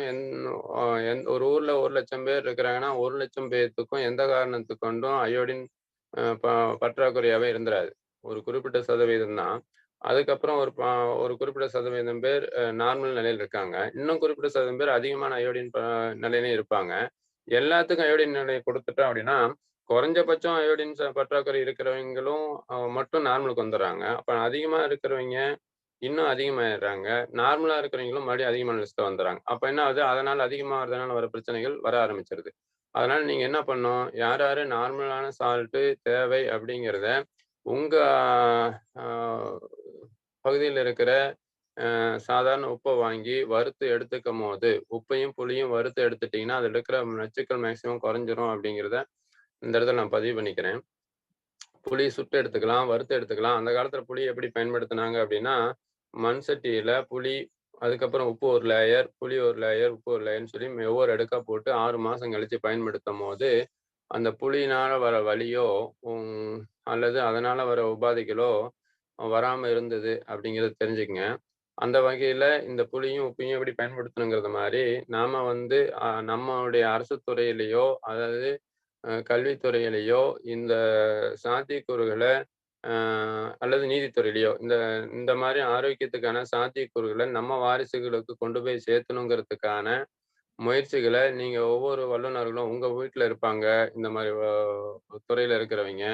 ஒரு ஊர்ல 1,00,000 பேர் இருக்கிறாங்கன்னா 1,00,000 பேத்துக்கும் எந்த காரணத்துக் கொண்டும் அயோடின் பற்றாக்குறையாவே இருந்துராது. ஒரு குறிப்பிட்ட சதவீதம் தான். அதுக்கப்புறம் ஒரு குறிப்பிட்ட சதவீதம் பேர் நார்மல் நிலையில இருக்காங்க. இன்னும் குறிப்பிட்ட சதவீதம் பேர் அதிகமான அயோடின் நிலையிலும் இருப்பாங்க. எல்லாத்துக்கும் அயோடின் நிலையை கொடுத்துட்டோம் அப்படின்னா, குறைஞ்சபட்சம் அயோடின் பற்றாக்குறை இருக்கிறவங்களும் மட்டும் நார்மலுக்கு வந்துடுறாங்க. அப்ப அதிகமா இருக்கிறவங்க இன்னும் அதிகமாயிடுறாங்க. நார்மலா இருக்கிறவங்களும் மறுபடியும் அதிகமான லிஸ்ட்ல வந்துடுறாங்க. அப்ப என்ன ஆகுது? அதனால அதிகமாகறதுனால வர பிரச்சனைகள் வர ஆரம்பிச்சிருது. அதனால நீங்க என்ன பண்ணணும்? யார் யாரு நார்மலான சால்ட் தேவை அப்படிங்கிறத உங்க அ பகுதியில இருக்கிற சாதாரண உப்ப வாங்கி வறுத்து எடுத்துக்கும்போது, உப்பையும் புளியும் வறுத்து எடுத்துட்டீங்கன்னா, அதுல இருக்கிற நச்சுக்கள் மேக்ஸிமம் குறைஞ்சிரும் அப்படிங்கிறத இந்த இடத்துல நான் பதிவு பண்ணிக்கிறேன். புளி சுட்டு எடுத்துக்கலாம், வறுத்து எடுத்துக்கலாம். அந்த காலத்துல புளி எப்படி பயன்படுத்துனாங்க அப்படின்னா, மண் சட்டியில புளி, அதுக்கப்புறம் உப்பு ஒரு லேயர், புளி ஒரு லேயர், உப்பு ஒரு லேயர்ன்னு சொல்லி ஒவ்வொரு அடுக்கா போட்டு 6 மாசம் கழிச்சு பயன்படுத்தும்போது, அந்த புளியினால வர வலியோ, அல்லது அதனால வர உபாதைகளோ வராம இருந்தது அப்படிங்கிறத தெரிஞ்சுக்கங்க. அந்த வகையில இந்த புளியும், உப்பையும் எப்படி பயன்படுத்தணுங்கிறது மாரி, நாம வந்து நம்மளுடைய அரசு துறையிலயோ, அதாவது கல்வித்துறையிலயோ இந்த சாத்தியக்கூறுகள அ அல்லது நீதித்துறையிலயோ, இந்த இந்த மாரி ஆரோக்கியத்துக்கான சாத்தியக்கூறுகள நம்ம வாரிசுகளுக்கு கொண்டு போய் சேர்த்தணுங்கிறதுக்கான முயற்சிகள நீங்க ஒவ்வொரு வல்லுநர்களும் உங்க வீட்ல இருப்பாங்க. இந்த மாரி துறையில இருக்கிறவைங்க.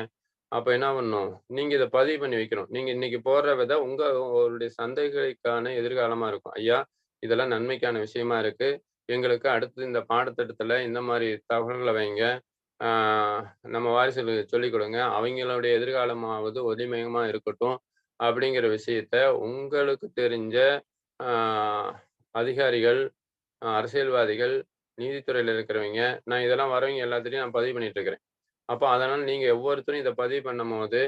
அப்ப என்ன பண்ணணும்? நீங்க இத பதிவு பண்ணி வைக்கணும். நீங்க இன்னைக்கு போடுற விதை உங்களுடைய சந்ததிகளுக்கான எதிர்காலமா இருக்கும். ஐயா, இதெல்லாம் நன்மைக்கான விஷயமா இருக்கு. எங்களுக்கு அடுத்து இந்த பாடத்திட்டத்துல இந்த மாரி தகவல்கள வைங்க. ஆ நம்ம வாரிசுகளுக்கு சொல்லிக் கொடுங்க. அவைங்களுடைய எதிர்காலமாவது ஒளிமயமா இருக்கட்டும். அப்படிங்கிற விஷயத்த உங்களுக்கு தெரிஞ்ச ஆ அதிகாரிகள், அரசியல்வாதிகள், நீதித்துறையில இருக்கிறவைங்க, நான் இதெல்லாம் வரவைங்க எல்லாத்துட்டயும் நான் பதிவு பண்ணிட்டு இருக்கிறேன். அப்ப அதனால நீங்க ஒவ்வொருத்தரும் இத பதிவு பண்ணும்போது,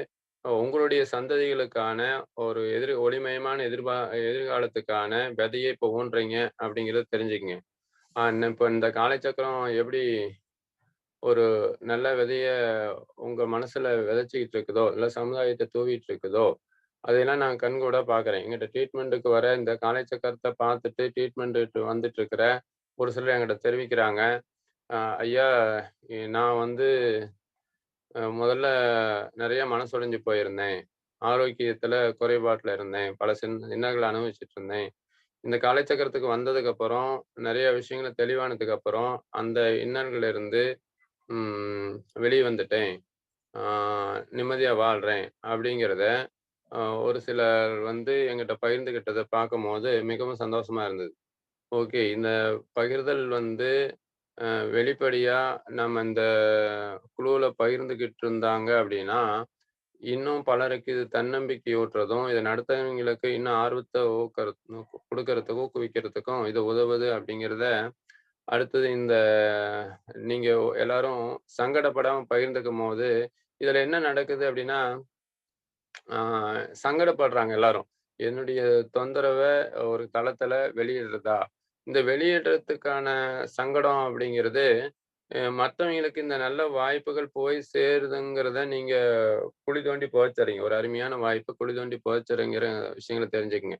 உங்களுடைய சந்ததிகளுக்கான ஒரு ஒளிமயமான எதிர்காலத்துக்கான விதைய இப்ப ஊன்றீங்க அப்படிங்கிறத தெரிஞ்சுக்கங்க. இப்ப இந்த காலச்சக்கரம் எப்படி ஒரு நல்ல விதைய உங்க மனசுல விதைச்சுக்கிட்டு இருக்குதோ, இல்ல சமுதாயத்த தூவிட்டு இருக்குதோ, அதையெல்லாம் நான் கண்கூடா பார்க்குறேன். என்கிட்ட ட்ரீட்மெண்ட்டுக்கு வர இந்த காலைச்சக்கரத்த பார்த்துட்டு ட்ரீட்மெண்ட் வந்துட்டு இருக்கிற ஒரு சிலர் என்கிட்ட தெரிவிக்கிறாங்க. ஐயா, நான் வந்து முதல்ல நெறைய மனசுடைஞ்சு போயிருந்தேன். ஆரோக்கியத்துல குறைபாட்டுல இருந்தேன். பல இன்னல்கள அனுபவிச்சுட்டு இருந்தேன். இந்த காலச்சக்கரத்துக்கு வந்ததுக்கப்புறம், நெறைய விஷயங்கள தெளிவானதுக்கு அப்புறம், அந்த இன்னல்கள்ல இருந்து ம் வெளிய வந்துட்டேன். ஆ நிம்மதியா வாழ்றேன். அப்படிங்கிறத அ ஒரு சிலர் வந்து என்கிட்ட பகிர்ந்துகிட்டத பார்க்கும்போது மிகவும் சந்தோஷமா இருந்தது. ஓகே. இந்த பகிர்தல் வந்து அ வெளிப்படையா நம்ம இந்த குழுவுல பகிர்ந்துகிட்டு இருந்தாங்க அப்படின்னா, இன்னும் பலருக்கு இது தன்னம்பிக்கை ஊட்டுறதும், இத நடத்துறவங்களுக்கு இன்னும் ஆர்வத்த குடுக்கறதுக்கும், ஊக்குவிக்கிறதுக்கும் இது உதவுது அப்படிங்கிறத, அடுத்தது நீங்க எல்லாரும் சங்கடப்படாம பகிர்ந்துக்கும்போது, இதுல என்ன நடக்குது அப்படின்னா, ஆ சங்கடப்படுறாங்க எல்லாரும். என்னுடைய தொந்தரவ ஒரு தளத்துல வெளியிடுறதா? இந்த வெளியிடுறதுக்கான சங்கடம் அப்படிங்கிறது, மத்தவங்களுக்கு இந்த நல்ல வாய்ப்புகள் போய் சேருதுங்கிறத நீங்க குழி தோண்டி புதைச்சுர்றீங்க. ஒரு அருமையான வாய்ப்பு குழி தோண்டி புதைச்சுர்றீங்கிற விஷயங்கள தெரிஞ்சுக்கங்க.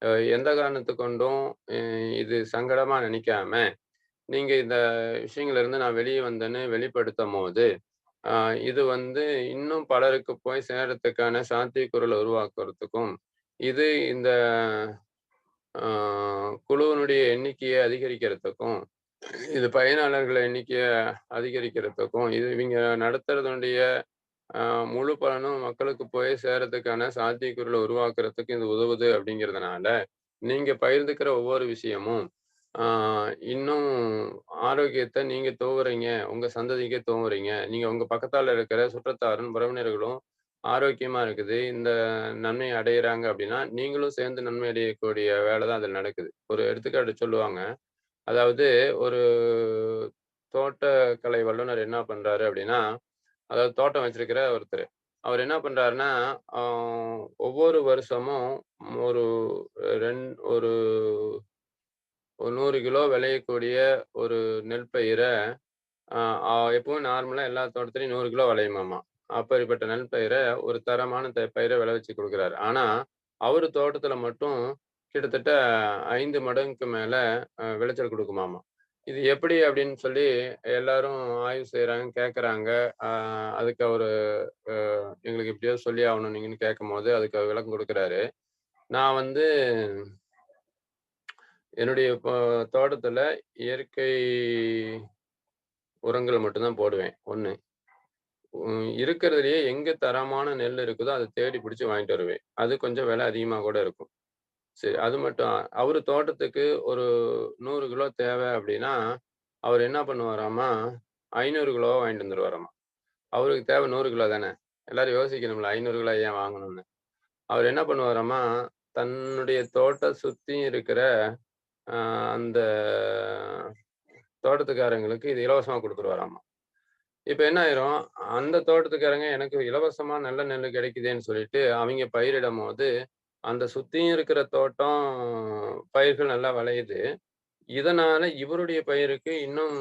அ எந்த காரணத்துக் கொண்டும் அ இது சங்கடமா நினைக்காம, நீங்க இந்த விஷயங்கள்ல இருந்து நான் வெளிய வந்தேன்னு வெளிப்படுத்தும்போது, ஆ இது வந்து இன்னும் பலருக்கு போய் சேர்றதுக்கான சாத்தியக்கூறுகள உருவாக்குறதுக்கும், இது இந்த ஆ குழுவினுடைய எண்ணிக்கைய அதிகரிக்கிறதுக்கும், இது பயனாளர்கள் எண்ணிக்கைய அதிகரிக்கிறதுக்கும், இது இவிங்க நடத்துறதுனுடைய அ முழு பலனும் மக்களுக்கு போய் சேர்றதுக்கான சாத்தியக்கூறுகள உருவாக்குறதுக்கு இது உதவுது அப்படிங்கிறதுனால, நீங்க பகிர்ந்துக்கிற ஒவ்வொரு விஷயமும், ஆ இன்னும் ஆரோக்கியத்த நீங்க தூவுறீங்க. உங்க சந்ததிக்கே தூவுறீங்க. நீங்க உங்க பக்கத்தால இருக்கிற சுற்றத்தாரும், உறவினர்களும் ஆரோக்கியமா இருக்குது, இந்த நன்மை அடையிறாங்க அப்படின்னா, நீங்களும் சேர்ந்து நன்மை அடையக்கூடிய வேலை தான் அதில நடக்குது. ஒரு எடுத்துக்காட்டு சொல்லுவாங்க. அதாவது ஒரு தோட்டக்கலை வல்லுனர் என்ன பண்றாரு அப்படின்னா, அதாவது தோட்டம் வச்சிருக்கிற ஒருத்தரு. அவர் என்ன பண்றாருன்னா, ஆ ஒவ்வொரு வருஷமும் ஒரு 100 கிலோ விளையக்கூடிய ஒரு நெல் பயிர ஆ ஆ எப்பவும் நார்மலா எல்லா தோட்டத்துலயும் 100 கிலோ விளையுமாமா. அப்படிப்பட்ட நெல் பயிர ஒரு தரமான பயிர விளைவிச்சு குடுக்குறாரு. ஆனா, அவரு தோட்டத்துல மட்டும் கிட்டத்தட்ட 5 மடங்குக்கு மேல விளைச்சல் குடுக்குமாமா. இது எப்படி அப்படின்னு சொல்லி எல்லாரும் ஆய்வு செய்றாங்க, கேட்கறாங்க. ஆ அதுக்கு அவரு அ எங்களுக்கு எப்படியாவது சொல்லி ஆகணும் நீங்கன்னு கேட்கும்போது, அதுக்கு அவர் விளக்கம் குடுக்குறாரு. நான் வந்து என்னுடைய தோட்டத்துல இயற்கை உரங்கள் மட்டும் தான் போடுவேன். 1 இருக்கிறதுலயே எங்க தரமான நெல் இருக்குதோ, அத தேடி பிடிச்சு வாங்கிட்டு வருவேன். அது கொஞ்சம் விலை அதிகமா கூட இருக்கும். சரி, அது மட்டும் அவரு தோட்டத்துக்கு ஒரு 100 கிலோ தேவை அப்படின்னா, அவரு என்ன பண்ணுவாராமா, 500 கிலோவா வாங்கிட்டு வந்துருவாராமா. அவருக்கு தேவை 100 கிலோ தானே. எல்லாரும் யோசிக்கணும்ல, 500 கிலோ ஏன் வாங்கணும்னு. அவரு என்ன பண்ணுவாராமா, தன்னுடைய தோட்டம் சுத்தியும் இருக்கிற அ அந்த தோட்டத்துக்காரங்களுக்கு இது இலவசமா குடுத்துருவாராமா. இப்ப என்ன ஆயிரும், அந்த தோட்டத்துக்காரங்க எனக்கு இலவசமா நல்ல நெல்லு கிடைக்குதேன்னு சொல்லிட்டு, அவைங்க பயிரிடும்போது, அந்த சுத்தியும் இருக்கிற தோட்டம் பயிர்கள் நல்லா விளையுது. இதனால இவருடைய பயிருக்கு இன்னும்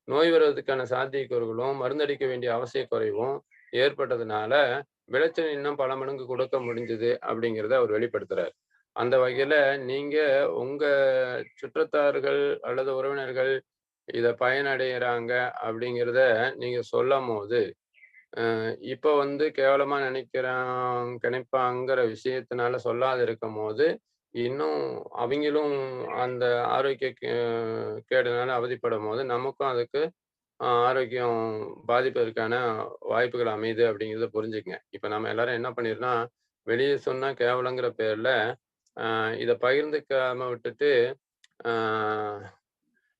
நோய் வருவதற்கான சாத்தியக்கூறுகளும், மருந்தடிக்க வேண்டிய அவசிய குறைவும் ஏற்பட்டதுனால, விளைச்சல் இன்னும் பல மடங்கு கொடுக்க முடிஞ்சது அப்படிங்கிறத அவர் வெளிப்படுத்துறார். அந்த வகையில நீங்க உங்க சுற்றத்தார்கள் அல்லது உறவினர்கள் இத பயனடையறாங்க அப்படிங்கிறத நீங்க சொல்லம்போது, இப்ப கேவலமா நினைப்பாங்கிற விஷயத்தினால சொல்லாத இருக்கும்போது, இன்னும் அவிங்களும் அந்த ஆரோக்கிய கேடுனால அவதிப்படும்போது, நமக்கும் அதுக்கு ஆரோக்கியம் பாதிப்பதற்கான வாய்ப்புகள் அமையுது அப்படிங்கிறத புரிஞ்சுக்கங்க. இப்ப நம்ம எல்லாரும் என்ன பண்ணிறோம்னா, வெளிய சொன்னா கேவலங்கிற பேர்ல, இத பகிர்ந்துக்காம விட்டுட்டு, ஆ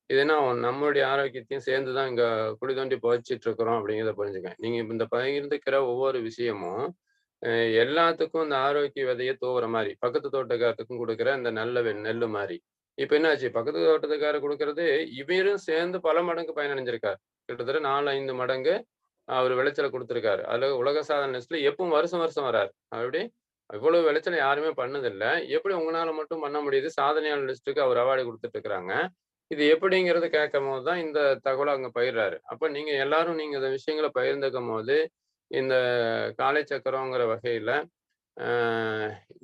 இது என்ன நம்மளுடைய ஆரோக்கியத்தையும் சேர்ந்து தான் இங்க குழி தோண்டி புதைச்சிட்டு இருக்கிறோம் அப்படிங்கிறத புரிஞ்சுக்கங்க. நீங்க இந்த பகிர்ந்துக்கிற ஒவ்வொரு விஷயமும், அ எல்லாத்துக்கும் இந்த ஆரோக்கிய விதைய தூவுற மாரி, பக்கத்து தோட்டக்காரத்துக்கும் குடுக்குற இந்த நல்ல நெல்லு மாரி. இப்ப என்னாச்சு, பக்கத்து தோட்டத்துக்காரர் குடுக்குறது, இவரும் சேர்ந்து பல மடங்கு பயனடைஞ்சிருக்கார். கிட்டத்தட்ட 4, 5 மடங்கு அவரு விளைச்சல குடுத்திருக்காரு. அதுல உலக சாதனை லிஸ்ட்ல எப்பவும் வருஷம் வருஷம் வராரு. அப்படி இவ்வளவு விளைச்சல் யாருமே பண்ணதில்ல. எப்படி உங்கனால மட்டும் பண்ண முடியுது? சாதனையாளர் லிஸ்ட்க்கு அவர் அவார்டு குடுத்துட்டு இருக்கிறாங்க. இது எப்படிங்கிறது கேட்கும்போது தான் இந்த தகவல அங்க பகிர்றாரு. அப்ப நீங்க எல்லாரும் இந்த விஷயங்கள பகிர்ந்துக்கும்போது, இந்த காலை சக்கரங்கிற வகையில, அ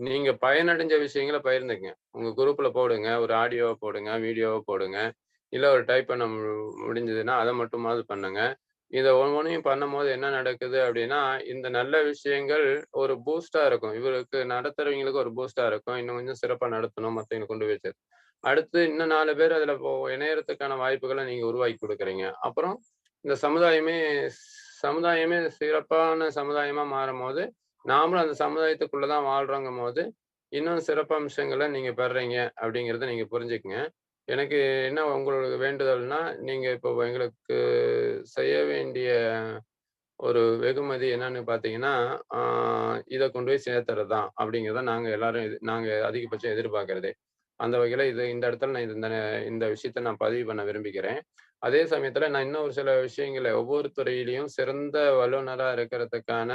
நீங்க பயனடைஞ்ச விஷயங்கள பகிர்ந்துக்கங்க. உங்க குரூப்ல போடுங்க. ஒரு ஆடியோவ போடுங்க, வீடியோவ போடுங்க. இல்ல ஒரு டைப் பண்ண முடிஞ்சதுன்னா, அத மட்டுமாவது பண்ணுங்க. இத ஒவ்வொன்னையும் பண்ணும்போது என்ன நடக்குது அப்படின்னா, இந்த நல்ல விஷயங்கள் ஒரு பூஸ்ட்டா இருக்கும். இவருக்கு நடத்துறவங்களுக்கு ஒரு பூஸ்ட்டா இருக்கும். இன்னும் கொஞ்சம் சிறப்பா நடத்தணும், மத்தவங்கள கொண்டு போய் அடுத்து இன்னும் 4 பேர் அதுல இணையறதுக்கான வாய்ப்புகள நீங்க உருவாக்கி குடுக்குறீங்க. அப்புறம் இந்த சமுதாயமே சிறப்பான சமுதாயமா மாறும்போது, நாமளும் அந்த சமுதாயத்துக்குள்ள தான் வாழ்றோங்கும்போது, இன்னும் சிறப்பம்சங்கள நீங்க பெறுறீங்க அப்படிங்கிறத நீங்க புரிஞ்சுக்கங்க. எனக்கு என்ன உங்களோட வேண்டுதல்னா, நீங்க இப்போ எங்களுக்கு செய்ய வேண்டிய ஒரு வெகுமதி என்னன்னு பார்த்தீங்கன்னா, ஆ இத கொண்டு போய் சேர்த்துறது தான் அப்படிங்கிறத நாங்க எல்லாரும் நாங்க அதிகபட்சம் எதிர்பார்க்கிறதே. அந்த வகையில இந்த இடத்துல நான் இந்த விஷயத்த நான் பதிவு பண்ண விரும்பிக்கிறேன். அதே சமயத்துல நான் இன்னும் ஒரு சில விஷயங்கள ஒவ்வொரு துறையிலயும் சிறந்த வல்லுனரா இருக்கிறதுக்கான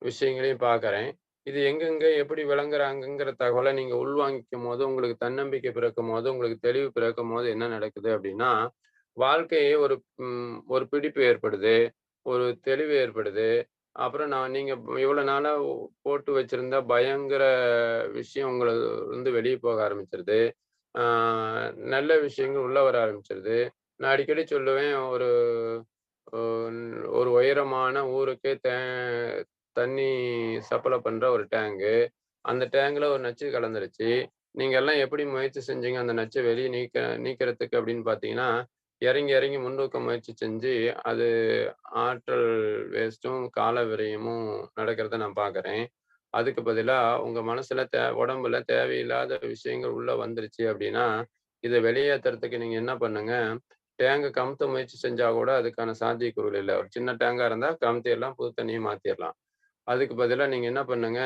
விஷயங்களையும் பார்க்கிறேன். இது எங்கெங்க எப்படி விளங்குறாங்கங்கிற தகவல நீங்க உள்வாங்கிக்கும்போது, உங்களுக்கு தன்னம்பிக்கை பிறக்கும்போது, உங்களுக்கு தெளிவு பிறக்கும்போது என்ன நடக்குது அப்படின்னா, வாழ்க்கையே ஒரு பிடிப்பு ஏற்படுது. ஒரு தெளிவு ஏற்படுது. அப்புறம் நீங்க இவ்வளவு நாளா போட்டு வச்சிருந்த பயங்கர விஷயம் உங்கள வெளிய போக ஆரம்பிச்சுருது. ஆ நல்ல விஷயங்கள் உள்ள வர ஆரம்பிச்சுருது. நான் அடிக்கடி சொல்லுவேன், ஒரு ஒ ஒரு உயரமான ஊருக்கே தண்ணி சப்ளை பண்ற ஒரு டேங்கு. அந்த டேங்க்ல ஒரு நச்சு கலந்துருச்சு. நீங்க எல்லாம் எப்படி முயற்சி செஞ்சீங்க அந்த நச்ச வெளிய நீக்கிறதுக்கு அப்படின்னு பார்த்தீங்கன்னா, இறங்கி இறங்கி முன்னூக்க முயற்சி செஞ்சு, அது ஆற்றல் வேஸ்ட்டும், கால விரயமும் நடக்கிறத நான் பார்க்குறேன். அதுக்கு பதிலா உங்க மனசுல உடம்புல தேவையில்லாத விஷயங்கள் உள்ள வந்துருச்சு அப்படின்னா, இத வெளியேத்துறதுக்கு நீங்க என்ன பண்ணுங்க, டேங்க கமுத்த முயற்சி செஞ்சா கூட அதுக்கான சாத்தியக்கூறுகள் இல்ல. ஒரு சின்ன டேங்கா இருந்தா கமுத்திர்லாம், புது தண்ணிய மாத்திர்லாம். அதுக்கு பதிலா நீங்க என்ன பண்ணுங்க,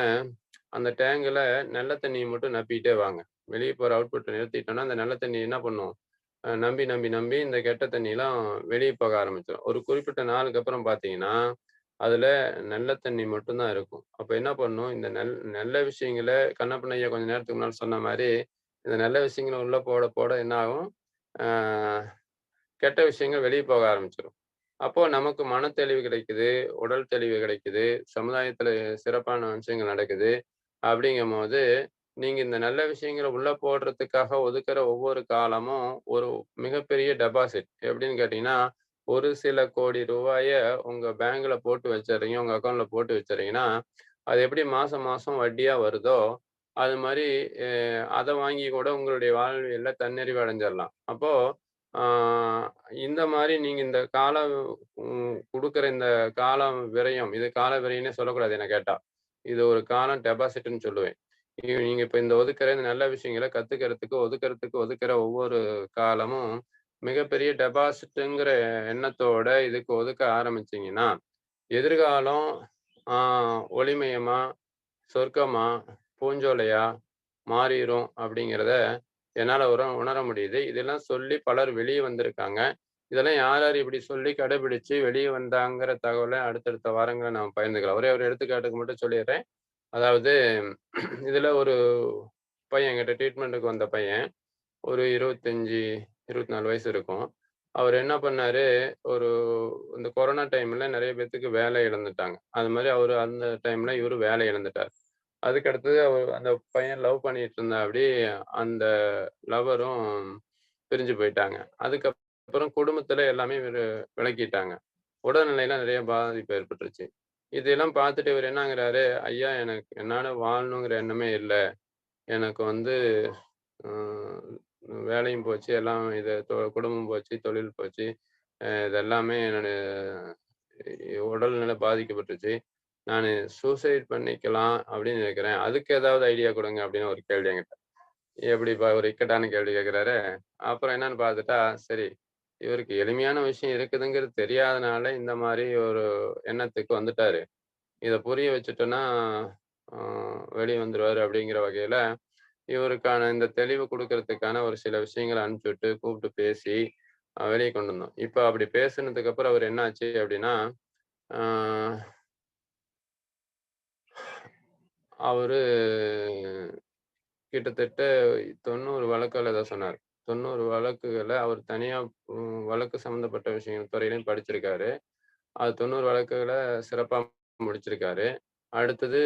அந்த டேங்க்ல நல்ல தண்ணிய மட்டும் நப்பிட்டே வாங்க. வெளிய போற அவுட்புட்ட நிறுத்திட்டோம்னா, அந்த நல்ல தண்ணி என்ன பண்ணும்? நம்பி, நம்பி, நம்பி இந்த கெட்ட தண்ணிலாம் வெளிய போக ஆரம்பிச்சுரும். ஒரு குறிப்பிட்ட நாளுக்கு அப்புறம் பார்த்தீங்கன்னா, அதுல நல்ல தண்ணி மட்டும் தான் இருக்கும். அப்ப என்ன பண்ணும்? இந்த நல்ல விஷயங்கள கண்ணப்பன் ஐயா கொஞ்ச நேரத்துக்கு முன்னாடி சொன்ன மாரி, இந்த நல்ல விஷயங்கள உள்ள போட, போட என்ன ஆகும்? ஆ கெட்ட விஷயங்கள் வெளிய போக ஆரம்பிச்சுரும். அப்போ நமக்கு மனத்தெளிவு கிடைக்குது, உடல் தெளிவு கிடைக்குது, சமுதாயத்துல சிறப்பான விஷயங்கள் நடக்குது. அப்படிங்கும்போது, நீங்க இந்த நல்ல விஷயங்கள உள்ள போடுறதுக்காக ஒதுக்குற ஒவ்வொரு காலமும் ஒரு மிகப்பெரிய டெபாசிட். எப்படின்னு கேட்டீங்கன்னா, ஒரு சில கோடி ரூபாய உங்க பேங்க்ல போட்டு வச்சுர்றீங்க, உங்க அக்கவுண்ட்ல போட்டு வச்சுர்றீங்கன்னா, அது எப்படி மாசம் மாசம் வட்டியா வருதோ, அது மாரி அத வாங்கி கூட உங்களுடைய வாழ்வியல்ல தன்னிறைவு அடைஞ்சிரலாம். அப்போ ஆ இந்த மாரி நீங்க இந்த காலம் குடுக்குற இந்த காலம் விரயம், இது கால விரயம்னே சொல்லக்கூடாது என்ன கேட்டா. இது ஒரு காலம் டெபாசிட்ன்னு சொல்லுவேன். நீங்க இப்ப இந்த ஒதுக்குற இந்த நல்ல விஷயங்கள கத்துக்கிறதுக்கு, ஒதுக்குற ஒவ்வொரு காலமும் மிகப்பெரிய டெபாசிட்ங்கிற எண்ணத்தோட இதுக்கு ஒதுக்க ஆரம்பிச்சீங்கன்னா, எதிர்காலம் ஆ ஒளிமயமா, சொர்க்கமா, பூஞ்சோலையா மாறிரும் அப்படிங்கிறத என்னால உணர முடியுது. இதெல்லாம் சொல்லி பலர் வெளிய வந்திருக்காங்க. இதெல்லாம் யார் யார் இப்படி சொல்லி கடைபிடிச்சு வெளிய வந்தாங்கிற தகவல அடுத்தடுத்த வாரங்கள்ல நாம பகிர்ந்துக்கலாம். ஒரே ஒரு எடுத்துக்காட்டுக்கு மட்டும் சொல்லிர்றேன். அதாவது இதுல ஒரு பையன் என்கிட்ட ட்ரீட்மெண்ட்டுக்கு வந்த பையன். ஒரு 25, 24 வயசு இருக்கும். அவரு என்ன பண்ணாரு, ஒரு இந்த கொரோனா டைம்ல நெறைய பேத்துக்கு வேலை இழந்துட்டாங்க. அது மாரி அவரு அந்த டைம்ல இவரு வேலை இழந்துட்டாரு. அதுக்கு அடுத்தது அந்த பையன் லவ் பண்ணிட்டு இருந்தாப்படி, அந்த லவ்வரும் பிரிஞ்சு போயிட்டாங்க. அதுக்கப்புறம் குடும்பத்துல எல்லாமே விலக்கிட்டாங்க. உடல்நிலையில நிறைய பாதிப்பு ஏற்பட்டுருச்சு. இதெல்லாம் பார்த்துட்டு இவரு என்னங்கிறாரு, "ஐயா எனக்கு என்னால வாழணுங்கிற எண்ணமே இல்ல. எனக்கு வந்து அ வேலையும் போச்சு, எல்லாம் இது குடும்பம் போச்சு, தொழில் போச்சு. இது எல்லாமே என்னுடைய உடல்நிலை பாதிக்கப்பட்டுருச்சு. நானு சூசைட் பண்ணிக்கலாம் அப்படின்னு நினைக்கிறேன். அதுக்கு ஏதாவது ஐடியா குடுங்க" அப்படின்னு ஒரு கேள்வி என்கிட்ட. எப்படிப்பா ஒரு இக்கட்டான கேள்வி கேட்கிறாரு. அப்புறம் என்னன்னு பார்த்துட்டா, சரி இவருக்கு எளிமையான விஷயம் இருக்குதுங்கிறது தெரியாதனால இந்த மாரி ஒரு எண்ணத்துக்கு வந்துட்டாரு. இத புரிய வச்சுட்டோன்னா, அ வெளிய வந்துருவாரு அப்படிங்கிற வகையில, இவருக்கான இந்த தெளிவு குடுக்கறதுக்கான ஒரு சில விஷயங்கள அனுப்பிச்சு விட்டு, கூப்பிட்டு பேசி, வெளிய கொண்டு வந்தோம். இப்ப அப்படி பேசுனதுக்கு அப்புறம் அவரு என்ன ஆச்சு அப்படின்னா, அ அவரு கிட்டத்தட்ட 90 வழக்குகள் ஏதோ சொன்னாரு. 90 வழக்குகள அவர் தனியா வழக்கு சம்மந்தப்பட்ட விஷயங்கள் துறையிலயும் படிச்சிருக்காரு. அது 90 வழக்குகள சிறப்பா முடிச்சிருக்காரு. அடுத்தது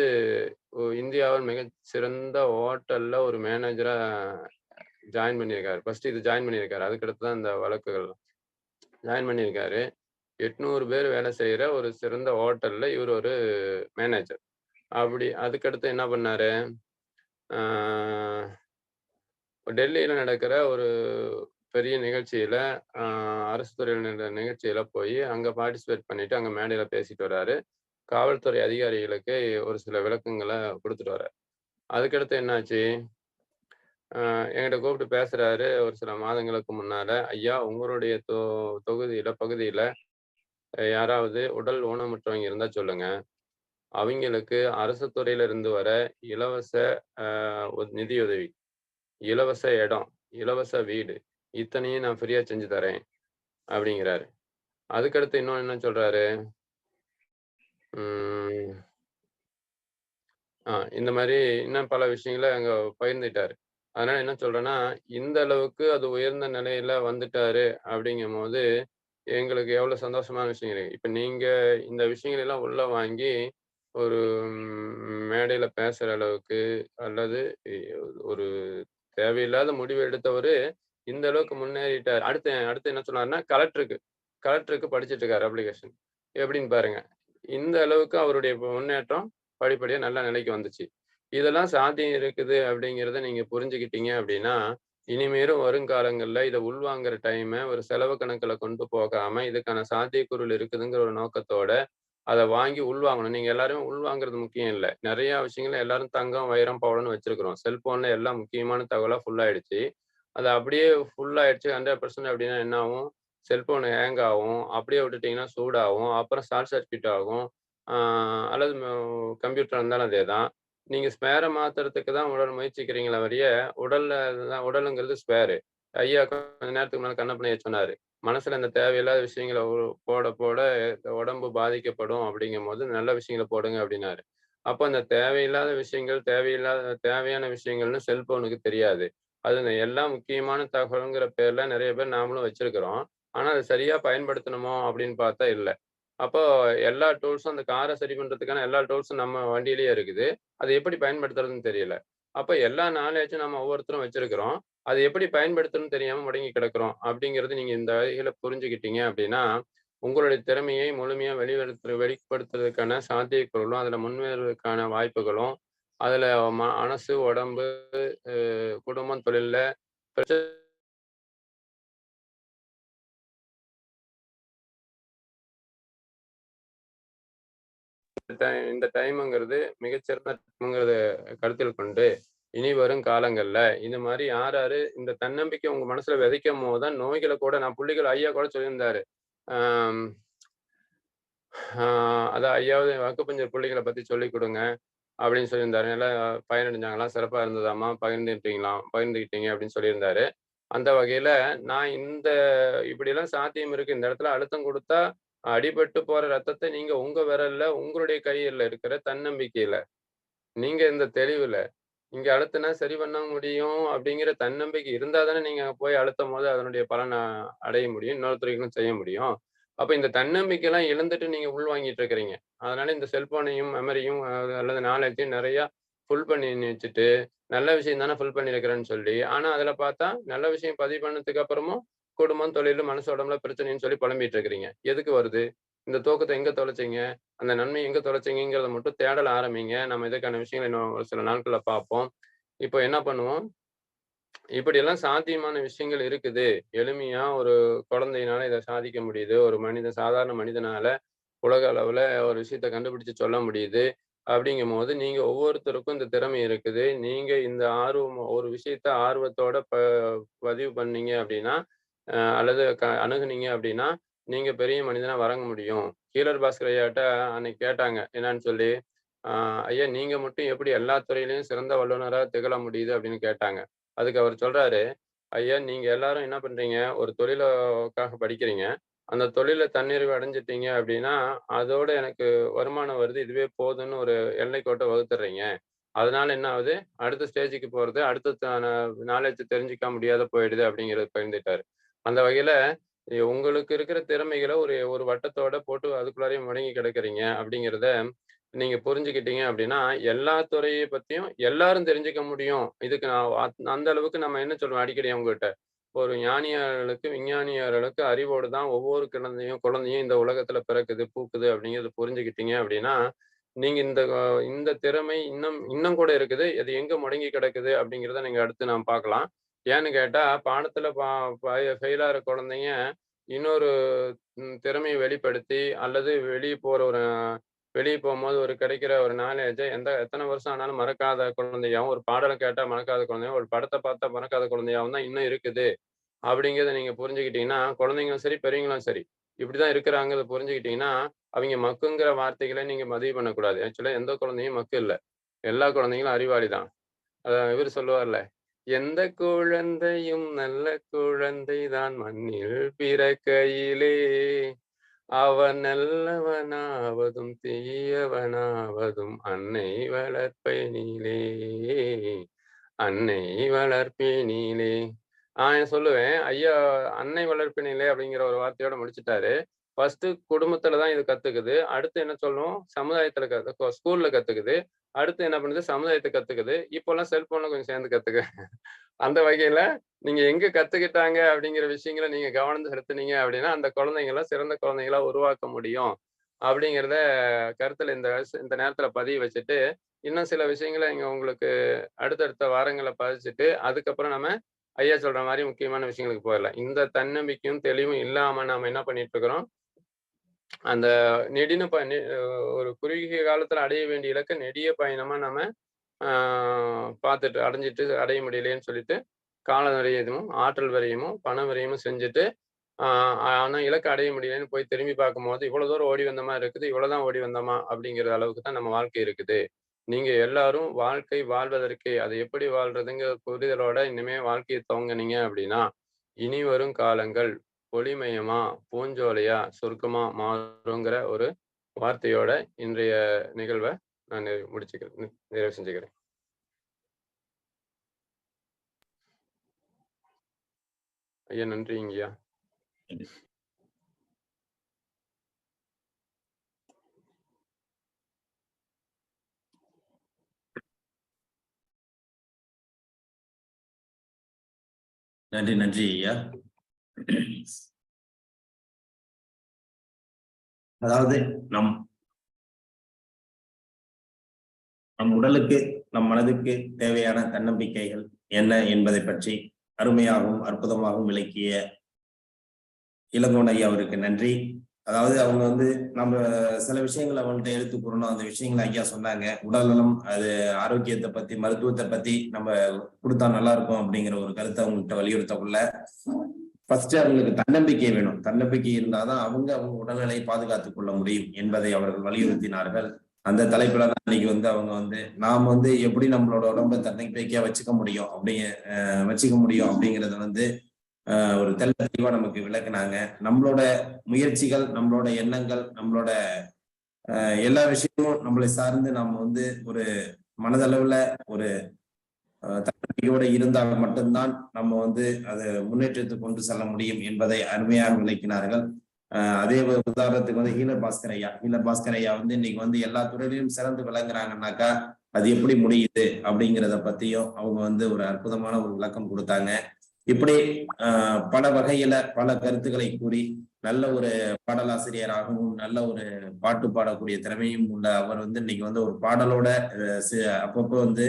இந்தியாவில் மிகச் சிறந்த ஹோட்டல்ல ஒரு மேனேஜரா ஜாயின் பண்ணியிருக்காரு. ஃபர்ஸ்ட் இது ஜாயின் பண்ணியிருக்காரு. அதுக்கடுத்து தான் இந்த வழக்குகள் ஜாயின் பண்ணியிருக்காரு. 800 பேர் வேலை செய்ற ஒரு சிறந்த ஹோட்டல்ல இவரு ஒரு மேனேஜர். அப்படி அதுக்கடுத்து என்ன பண்ணாரு, ஆ டெல்லியில நடக்கிற ஒரு பெரிய நிகழ்ச்சியில, அ அரசு துறையில நடக்கிற நிகழ்ச்சியில போயி அங்க பார்ட்டிசிபேட் பண்ணிட்டு, அங்க மேடையில பேசிட்டு வராரு. காவல்துறை அதிகாரிகளுக்கு ஒரு சில விளக்கங்கள குடுத்துட்டு வராரு. அதுக்கடுத்து என்னாச்சு, என்கிட்ட கூப்பிட்டு பேசுறாரு ஒரு சில மாதங்களுக்கு முன்னால. "ஐயா உங்களுடைய பகுதியில யாராவது உடல் ஊனமுற்றவங்க இருந்தா சொல்லுங்க. அவிங்களுக்கு அரசு துறையில இருந்து வர இலவச ஒரு நிதியுதவி, இலவச இடம், இலவச வீடு இத்தனையும் நான் ஃப்ரீயா செஞ்சு தரேன்" அப்படிங்கிறாரு. அதுக்கடுத்து இன்னொன்னு என்ன சொல்றாரு, ம் இந்த மாரி இன்னும் பல விஷயங்கள அங்க பகிர்ந்துட்டாரு. அதனால என்ன சொல்றேன்னா, இந்த அளவுக்கு அது உயர்ந்த நிலையில வந்துட்டாரு அப்படிங்கும்போது, எங்களுக்கு எவ்வளோ சந்தோஷமான விஷயம் இருக்கு. இப்ப நீங்க இந்த விஷயங்கள் எல்லாம் உள்ள வாங்கி, ஒரு மேடையில பேசுற அளவுக்கு அல்லது எ ஒரு தேவையில்லாத முடிவு எடுத்தவரு, இந்த அளவுக்கு முன்னேறிட்டார். அடுத்து அடுத்து என்ன சொன்னாருன்னா, கலெக்டருக்கு படிச்சுட்டு இருக்காரு அப்ளிகேஷன். எப்படின்னு பாருங்க. இந்த அளவுக்கு அவருடைய முன்னேற்றம் படிப்படியா நல்ல நிலைக்கு வந்துச்சு. இதெல்லாம் சாத்தியம் இருக்குது அப்படிங்கிறத நீங்க புரிஞ்சுக்கிட்டீங்க அப்படின்னா, இனிமேலும் வருங்காலங்கள்ல இத உள்வாங்குற ஒரு செலவு கணக்குல கொண்டு போகாம, இதுக்கான சாத்தியக்கூறுகள் இருக்குதுங்கிற ஒரு நோக்கத்தோட, அத வாங்கி உள்வாங்கணும். நீங்க எல்லாருமே உள்வாங்குறது முக்கியம் இல்ல. நெறைய விஷயங்கள எல்லாரும் தங்கம், வைரம், பவளம்னு வச்சிருக்கிறோம். செல்ஃபோன்ல எல்லாம் முக்கியமான தகவலா ஃபுல் ஆயிடுச்சு. அது அப்படியே ஃபுல் ஆயிடுச்சு 100% அப்படின்னா என்ன ஆகும்? செல்ஃபோன் ஹேங் ஆகும். அப்படியே விட்டுட்டீங்கன்னா சூடாகும். அப்புறம் ஷார்ட் சர்க்யூட் ஆகும். அல்லது கம்ப்யூட்டர் இருந்தாலும் அதே தான். நீங்க ஸ்பேரை மாத்துறதுக்கு தான் உடல் முயற்சிக்கிறீங்களே வழிய, உடல்ல தான் உடலுங்கிறது ஸ்பேரு. ஐயா கொஞ்ச நேரத்துக்கு முன்னால கண்ணப்பன் ஐயா சொன்னாரு. மனசுல இந்த தேவையில்லாத விஷயங்கள போட போட உடம்பு பாதிக்கப்படும் அப்படிங்கும்போது, நல்ல விஷயங்கள போடுங்க அப்படின்னாரு. அப்ப அந்த தேவையில்லாத விஷயங்கள், தேவையான விஷயங்கள்னு செல்போனுக்கு தெரியாது. அது எல்லாம் முக்கியமான தகவல்ங்கிற பேர்ல நெறைய பேர் நாமளும் வச்சிருக்கிறோம். ஆனா, அத சரியா பயன்படுத்தணுமோ அப்படின்னு பார்த்தா இல்ல. அப்போ எல்லா டூல்ஸும் அந்த கார சரி பண்றதுக்கான எல்லா டூல்ஸும் நம்ம வண்டியிலேயே இருக்குது. அது எப்படி பயன்படுத்துறதுன்னு தெரியல. அப்ப எல்லா நாலேட்ஜும் நம்ம ஒவ்வொருத்தரும் வச்சிருக்கிறோம். அது எப்படி பயன்படுத்தணும்னு தெரியாம முடங்கி கிடக்கிறோம். அப்படிங்கிறது நீங்க இந்த வகையில புரிஞ்சுக்கிட்டீங்க அப்படின்னா, உங்களுடைய திறமையை முழுமையா வெளிப்படுத்துறதுக்கான சாத்தியக்கூறுகளும், அதுல முன்னேறுவதற்கான வாய்ப்புகளும், அதுல மனசு, உடம்பு, குடும்பம், தொழில்ல இந்த டைம்ங்கிறது மிகச்சிறந்த டைம்ங்கிறத கருத்தில் கொண்டு, இனி வரும் காலங்கள்ல இந்த மாரி யார் யாரு இந்த தன்னம்பிக்கை உங்க மனசுல விதைக்கும்போது தான் நோய்கள கூட நான் புள்ளிகள் ஐயா கூட சொல்லியிருந்தாரு. ஆம், ஆ அதான் ஐயாவது "அக்குபஞ்சர் புள்ளிகள பத்தி சொல்லிக் குடுங்க" அப்படின்னு சொல்லியிருந்தாரு. நல்லா பயனடைஞ்சாங்களாம், சிறப்பா இருந்ததாம்மா, பகிர்ந்துக்கிட்டீங்க அப்படின்னு சொல்லியிருந்தாரு. அந்த வகையில நான் இப்படியெல்லாம் சாத்தியம் இருக்கு. இந்த இடத்துல அழுத்தம் குடுத்தா, அடிபட்டு போற ரத்தத்த நீங்க உங்க விரல்ல, உங்களுடைய கையில இருக்கிற தன்னம்பிக்கையில, நீங்க இந்த தெளிவுல, இங்க அழுத்துனா சரி பண்ண முடியும் அப்படிங்கிற தன்னம்பிக்கை இருந்தா தானே நீங்க போய் அழுத்தும்போது அதனுடைய பலன அடைய முடியும். இன்னொருத்தருக்கும் செய்ய முடியும். அப்ப இந்த தன்னம்பிக்கைலாம் இழந்துட்டு நீங்க உள்வாங்கிட்டு இருக்கிறீங்க. அதனால இந்த செல்ஃபோனையும், மெமரியும் அல்லது நாலேட்ஜையும் நெறையா ஃபுல் பண்ணி வச்சுட்டு, நல்ல விஷயம் தானே ஃபுல் பண்ணியிருக்கிறேன்னு சொல்லி, ஆனா அதில பார்த்தா நல்ல விஷயம் பதிவு பண்ணதுக்கு அப்புறமும் குடும்பம், தொழிலு, மனசு, உடம்புல பிரச்சனைன்னு சொல்லி புலம்பிட்டு இருக்கிறீங்க. எதுக்கு வருது? இந்த தூக்கத்த எங்க தொலைச்சீங்க? அந்த நன்மைய எங்க தொலைச்சீங்கங்கிறத மட்டும் தேடல ஆரம்பிங்க. நம்ம இதுக்கான விஷயங்கள இன்னும் ஒரு சில நாட்கள்ல பார்ப்போம். இப்போ என்ன பண்ணுவோம்? இப்படியெல்லாம் சாத்தியமான விஷயங்கள் இருக்குது. எளிமையா ஒரு குழந்தையினால இத சாதிக்க முடியுது. ஒரு சாதாரண மனிதனால உலக அளவுல ஒரு விஷயத்த கண்டுபிடிச்சு சொல்ல முடியுது. அப்படிங்கும்போது, நீங்க ஒவ்வொருத்தருக்கும் இந்த திறமை இருக்குது. நீங்க இந்த ஒரு விஷயத்த ஆர்வத்தோட பதிவு பண்ணீங்க அப்படின்னா, அல்லது அணுகுனீங்க அப்படின்னா, நீங்க பெரிய மனிதனா வரங்க முடியும். கீலர் பாஸ்கர் ஐயாட்ட அன்னைக்கு கேட்டாங்க. என்னான்னு சொல்லி, "அ ஐயா நீங்க மட்டும் எப்படி எல்லா துறையிலயும் சிறந்த வல்லுனரா திகழ முடியுது?" அப்படின்னு கேட்டாங்க. அதுக்கு அவர் சொல்றாரு, "ஐயா நீங்க எல்லாரும் என்ன பண்றீங்க? ஒரு தொழிலுக்காக படிக்கிறீங்க. அந்த தொழில்ல தன்னிறைவு அடைஞ்சுட்டீங்க அப்படின்னா, அதோட எனக்கு வருமானம் வருது. இதுவே போதும்னு ஒரு எல்லைக்கோட்ட வகுத்துடுறீங்க. அதனால என்ன ஆகுது? அடுத்த ஸ்டேஜுக்கு போறது, அடுத்ததான நாலேட்ஜ் தெரிஞ்சுக்க முடியாத போயிடுது அப்படிங்கிறத பகிர்ந்துட்டாரு. அந்த வகையில உங்களுக்கு இருக்கிற திறமைகள ஒரு ஒரு வட்டத்தோட போட்டு அதுக்குள்ளாரயே முடங்கி கிடக்குறீங்க அப்படிங்கிறத நீங்க புரிஞ்சுக்கிட்டீங்க அப்படின்னா, எல்லா துறைய பத்தியும் எல்லாரும் தெரிஞ்சுக்க முடியும். இதுக்கு நான் அந்த அளவுக்கு நம்ம என்ன சொல்லுவோம் அடிக்கடி அவங்ககிட்ட. ஒரு ஞானியர்களுக்கு, விஞ்ஞானியர்களுக்கு அறிவோடு தான் ஒவ்வொரு குழந்தையும் இந்த உலகத்துல பிறக்குது, பூக்குது அப்படிங்கிறத புரிஞ்சுக்கிட்டீங்க அப்படின்னா, நீங்க இந்த திறமை இன்னும் இன்னும் கூட இருக்குது. அது எங்க முடங்கி கிடக்குது அப்படிங்கிறத நீங்க அடுத்து நாம் பார்க்கலாம். ஏன்னு கேட்டா, பாடத்துல ஃபெயில் ஆகுற குழந்தைங்க இன்னொரு திறமைய வெளிப்படுத்தி அல்லது வெளிய போம்போது ஒரு கிடைக்கிற ஒரு நாலேட்ஜ எத்தன வருஷம் ஆனாலும் மறக்காத குழந்தையாவும், ஒரு பாடல கேட்டா மறக்காத குழந்தையாவும், ஒரு படத்த பார்த்தா மறக்காத குழந்தையாவும் தான் இன்னும் இருக்குது. அப்படிங்கிறத நீங்க புரிஞ்சுக்கிட்டீங்கன்னா, குழந்தைங்களும் சரி, பெரியவங்களும் சரி, இப்படிதான் இருக்கிறாங்கிறத புரிஞ்சுக்கிட்டீங்கன்னா, அவைங்க மக்குங்கிற வார்த்தைகள நீங்க பதிவு பண்ணக்கூடாது. ஆக்சுவலா எந்த குழந்தையும் மக்கு இல்ல. எல்லா குழந்தைங்களும் அறிவாளி தான். இவரு சொல்லுவார்ல, "எந்த குழந்தையும் நல்ல குழந்தை தான் மண்ணில் பிறக்கையிலே, அவன் நல்லவனாவதும் தீயவனாவதும் அன்னை வளர்ப்பினிலே, அன்னை வளர்ப்பினிலே." நான் சொல்லுவேன், ஐயா "அன்னை வளர்ப்பினிலே" அப்படிங்கிற ஒரு வார்த்தையோட முடிச்சுட்டாரு. ஃபர்ஸ்ட்டு குடும்பத்தில தான் இது கத்துக்குது. அடுத்து என்ன சொல்லணும், சமுதாயத்தில ஸ்கூல்ல கத்துக்குது. அடுத்து என்ன பண்ணுது, சமுதாயத்த கத்துக்குது. இப்போலாம் செல்ஃபோன்ல கொஞ்சம் சேர்ந்து கத்துக்க அந்த வகையில நீங்க எங்க கத்துக்கிட்டாங்க அப்படிங்கிற விஷயங்கள நீங்க கவனம் செலுத்துனீங்க அப்படின்னா, அந்த குழந்தைங்கள சிறந்த குழந்தைகளா உருவாக்க முடியும். அப்படிங்கிறத கருத்துல இந்த நேரத்துல பதிய வச்சுட்டு, இன்னும் சில விஷயங்கள இங்க உங்களுக்கு அடுத்தடுத்த வாரங்கள்ல பதிச்சுட்டு, அதுக்கப்புறம் நம்ம ஐயா சொல்ற மாரி முக்கியமான விஷயங்களுக்கு போயிரலாம். இந்த தன்னம்பிக்கையும், தெளிவும் இல்லாம நாம என்ன பண்ணிட்டு இருக்கிறோம், அந்த நெடின ப நெ ஒரு குறுகிய காலத்துல அடைய வேண்டிய இலக்க நெடிய பயணமா நம்ம ஆ பார்த்துட்டு அடைய முடியலையேன்னு சொல்லிட்டு, கால விரயமும், ஆற்றல் விரயமும், பண விரயமும் செஞ்சுட்டு, ஆனா இலக்கு அடைய முடியலன்னு போய் திரும்பி பார்க்கும்போது இவ்வளவு தூரம் ஓடி வந்த மாதிரி இருக்குது, இவ்வளவுதான் ஓடி வந்தோமா அப்படிங்கிற அளவுக்கு தான் நம்ம வாழ்க்கை இருக்குது. நீங்க எல்லாரும் வாழ்க்கை வாழ்வதற்கு அதை எப்படி வாழ்றதுங்கிற புரிதலோட இனிமே வாழ்க்கையை துவங்குனீங்க அப்படின்னா இனி வரும் காலங்கள் ஒளிமயமா பூஞ்சோலையா சொர்க்கமா மாறுங்கிற ஒரு வார்த்தையோட இன்றைய நிகழ்வை நான் நிறைவு செஞ்சுக்கிறேன். ஐயா நன்றிங்கய்யா. நன்றி நன்றி ஐயா. அதாவது நம் உடலுக்கு நம் மனதுக்கு தேவையான தன்னம்பிக்கைகள் என்ன என்பதை பற்றி அருமையாகவும் அற்புதமாகவும் விளக்கிய இளங்கோன் ஐயா அவருக்கு நன்றி. அதாவது அவங்க வந்து நம்ம சில விஷயங்களை அவங்கள்ட்ட எடுத்து கூறணும். அந்த விஷயங்களை ஐயா சொன்னாங்க. உடல்நலம், அது ஆரோக்கியத்தை பத்தி, மருத்துவத்தை பத்தி நம்ம கொடுத்தா நல்லா இருக்கும் அப்படிங்கிற ஒரு கருத்தை அவங்கள்ட்ட வலியுறுத்தக்குள்ள ஃபர்ஸ்ட் அவங்களுக்கு தன்னம்பிக்கை வேணும். தன்னம்பிக்கை இருந்தாதான் அவங்க உடல்நிலையை பாதுகாத்துக் கொள்ள முடியும் என்பதை அவர்கள் வலியுறுத்தினார்கள். அந்த தலைப்புல தான் இன்னைக்கு வந்து அவங்க வந்து நாம் வந்து எப்படி நம்மளோட உடம்பை தன்னம்பிக்கையா வச்சுக்க முடியும் அப்படிங்கிறத வந்து ஒரு தெளிவா நமக்கு விளக்குனாங்க. நம்மளோட முயற்சிகள், நம்மளோட எண்ணங்கள், நம்மளோட எல்லா விஷயமும் நம்மளை சார்ந்து நம்ம வந்து ஒரு மனதளவுல ஒரு தன்னம்பிக்கையோட இருந்தால் மட்டும்தான் நம்ம வந்து அதை முன்னேற்றத்துக்கு கொண்டு செல்ல முடியும் என்பதை அருமையாக விளக்கினார்கள். அதே உதாரணத்துக்கு வந்து ஹீலர் பாஸ்கர் ஐயா வந்து இன்னைக்கு வந்து எல்லா துறையிலும் சிறந்து விளங்குறாங்கன்னாக்கா அது எப்படி முடியுது அப்படிங்கிறத பத்தியும் அவங்க வந்து ஒரு அற்புதமான ஒரு விளக்கம் கொடுத்தாங்க. இப்படி பல வகையில பல கருத்துக்களை கூறி நல்ல ஒரு பாடலாசிரியராகவும் நல்ல ஒரு பாட்டு பாடக்கூடிய திறமையும் உள்ள அவர் வந்து இன்னைக்கு வந்து ஒரு பாடலோட அப்பப்போ வந்து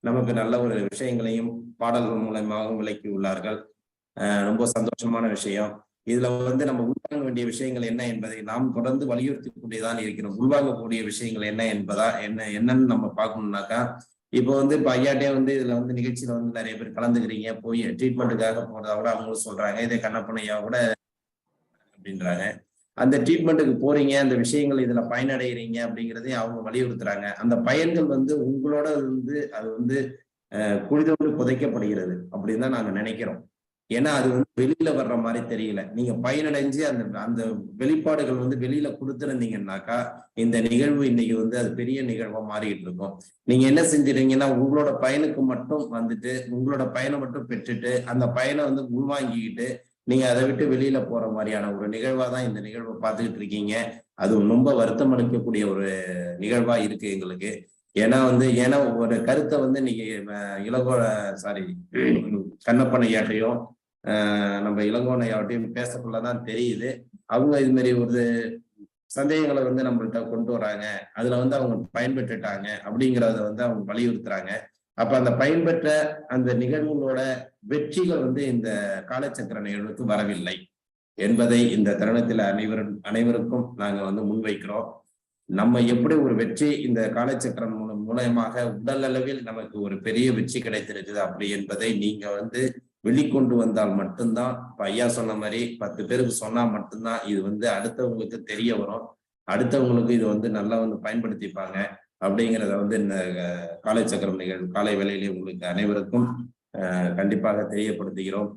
நமக்கு நல்ல ஒரு விஷயங்களையும் பாடல்கள் மூலமாக விளக்கி உள்ளார்கள். ரொம்ப சந்தோஷமான விஷயம். இதுல வந்து நம்ம உள்வாங்க வேண்டிய விஷயங்கள் என்ன என்பதை நாம் தொடர்ந்து வலியுறுத்தி கூடியதான் இருக்கிறோம். உள்வாங்கக்கூடிய விஷயங்கள் என்னன்னு நம்ம பார்க்கணும்னாக்கா, இப்போ வந்து இப்ப ஐயாட்டே வந்து இதுல வந்து நிகழ்ச்சியில வந்து நிறைய பேர் கலந்துக்கிறீங்க, போய் ட்ரீட்மெண்ட்டுக்காக போறதா கூட அவங்களும் சொல்றாங்க. இதே கண்ணப்பன் ஐயா கூட அப்படின்றாங்க. அந்த ட்ரீட்மெண்ட்டுக்கு போறீங்க, அந்த விஷயங்கள் இதுல பயனடைகிறீங்க அப்படிங்கிறதையும் அவங்க வலியுறுத்துறாங்க. அந்த பயன்கள் வந்து உங்களோட வந்து அது வந்து குழிதோடு புதைக்கப்படுகிறது அப்படின்னு தான் நாங்க நினைக்கிறோம். ஏன்னா அது வந்து வெளியில வர்ற மாதிரி தெரியல. நீங்க பயனடைஞ்சு அந்த வெளிப்பாடுகள் வந்து வெளியில கொடுத்துருந்தீங்கன்னாக்கா இந்த நிகழ்வு இன்னைக்கு வந்து அது பெரிய நிகழ்வா மாறிட்டு இருக்கும். நீங்க என்ன செஞ்சிருக்கீங்கன்னா உங்களோட பயனுக்கு மட்டும் வந்துட்டு உங்களோட பயனை மட்டும் பெற்றுட்டு அந்த பயனை வந்து உள்வாங்கிக்கிட்டு நீங்க அதை விட்டு வெளியில போற மாதிரியான ஒரு நிகழ்வா தான் இந்த நிகழ்வை பார்த்துக்கிட்டு இருக்கீங்க. அது ரொம்ப வருத்தம் அளிக்கக்கூடிய ஒரு நிகழ்வா இருக்கு எங்களுக்கு. ஏன்னா ஒரு கருத்தை வந்து கண்ணப்பன் ஐயாட்டையும் நம்ம இளங்கோன் ஐயாட்டையும் பேசக்குள்ளதான் தெரியுது. அவங்க இது மாதிரி ஒரு சந்தேகங்களை வந்து நம்மள்கிட்ட கொண்டு வராங்க. அதுல வந்து அவங்க பயன்பெற்றுட்டாங்க அப்படிங்கிறத வந்து அவங்க வலியுறுத்துறாங்க. அப்ப அந்த பயன்பெற்ற அந்த நிகழ்வுகளோட வெற்றிகள் வந்து இந்த காலச்சக்கர நிகழ்வுக்கு வரவில்லை என்பதை இந்த தருணத்தில் அனைவருக்கும் நாங்க வந்து முன்வைக்கிறோம். நம்ம எப்படி ஒரு வெற்றி இந்த காலச்சக்கரம் மூலமாக உடல் அளவில் நமக்கு ஒரு பெரிய வெற்றி கிடைத்திருக்குது அப்படி என்பதை நீங்க வந்து வெளிக்கொண்டு வந்தால் மட்டும்தான், இப்ப ஐயா சொன்ன மாதிரி 10 பேருக்கு சொன்னா மட்டும்தான் இது வந்து அடுத்தவங்களுக்கு தெரிய வரும். அடுத்தவங்களுக்கு இது வந்து நல்லா வந்து பயன்படுத்திப்பாங்க அப்படிங்கிறத வந்து இந்த காலச்சக்கரம் நிகழ்வு காலை வேளையிலே உங்களுக்கு அனைவருக்கும் கண்டிப்பாக தெரியப்படுத்துகிறோம்.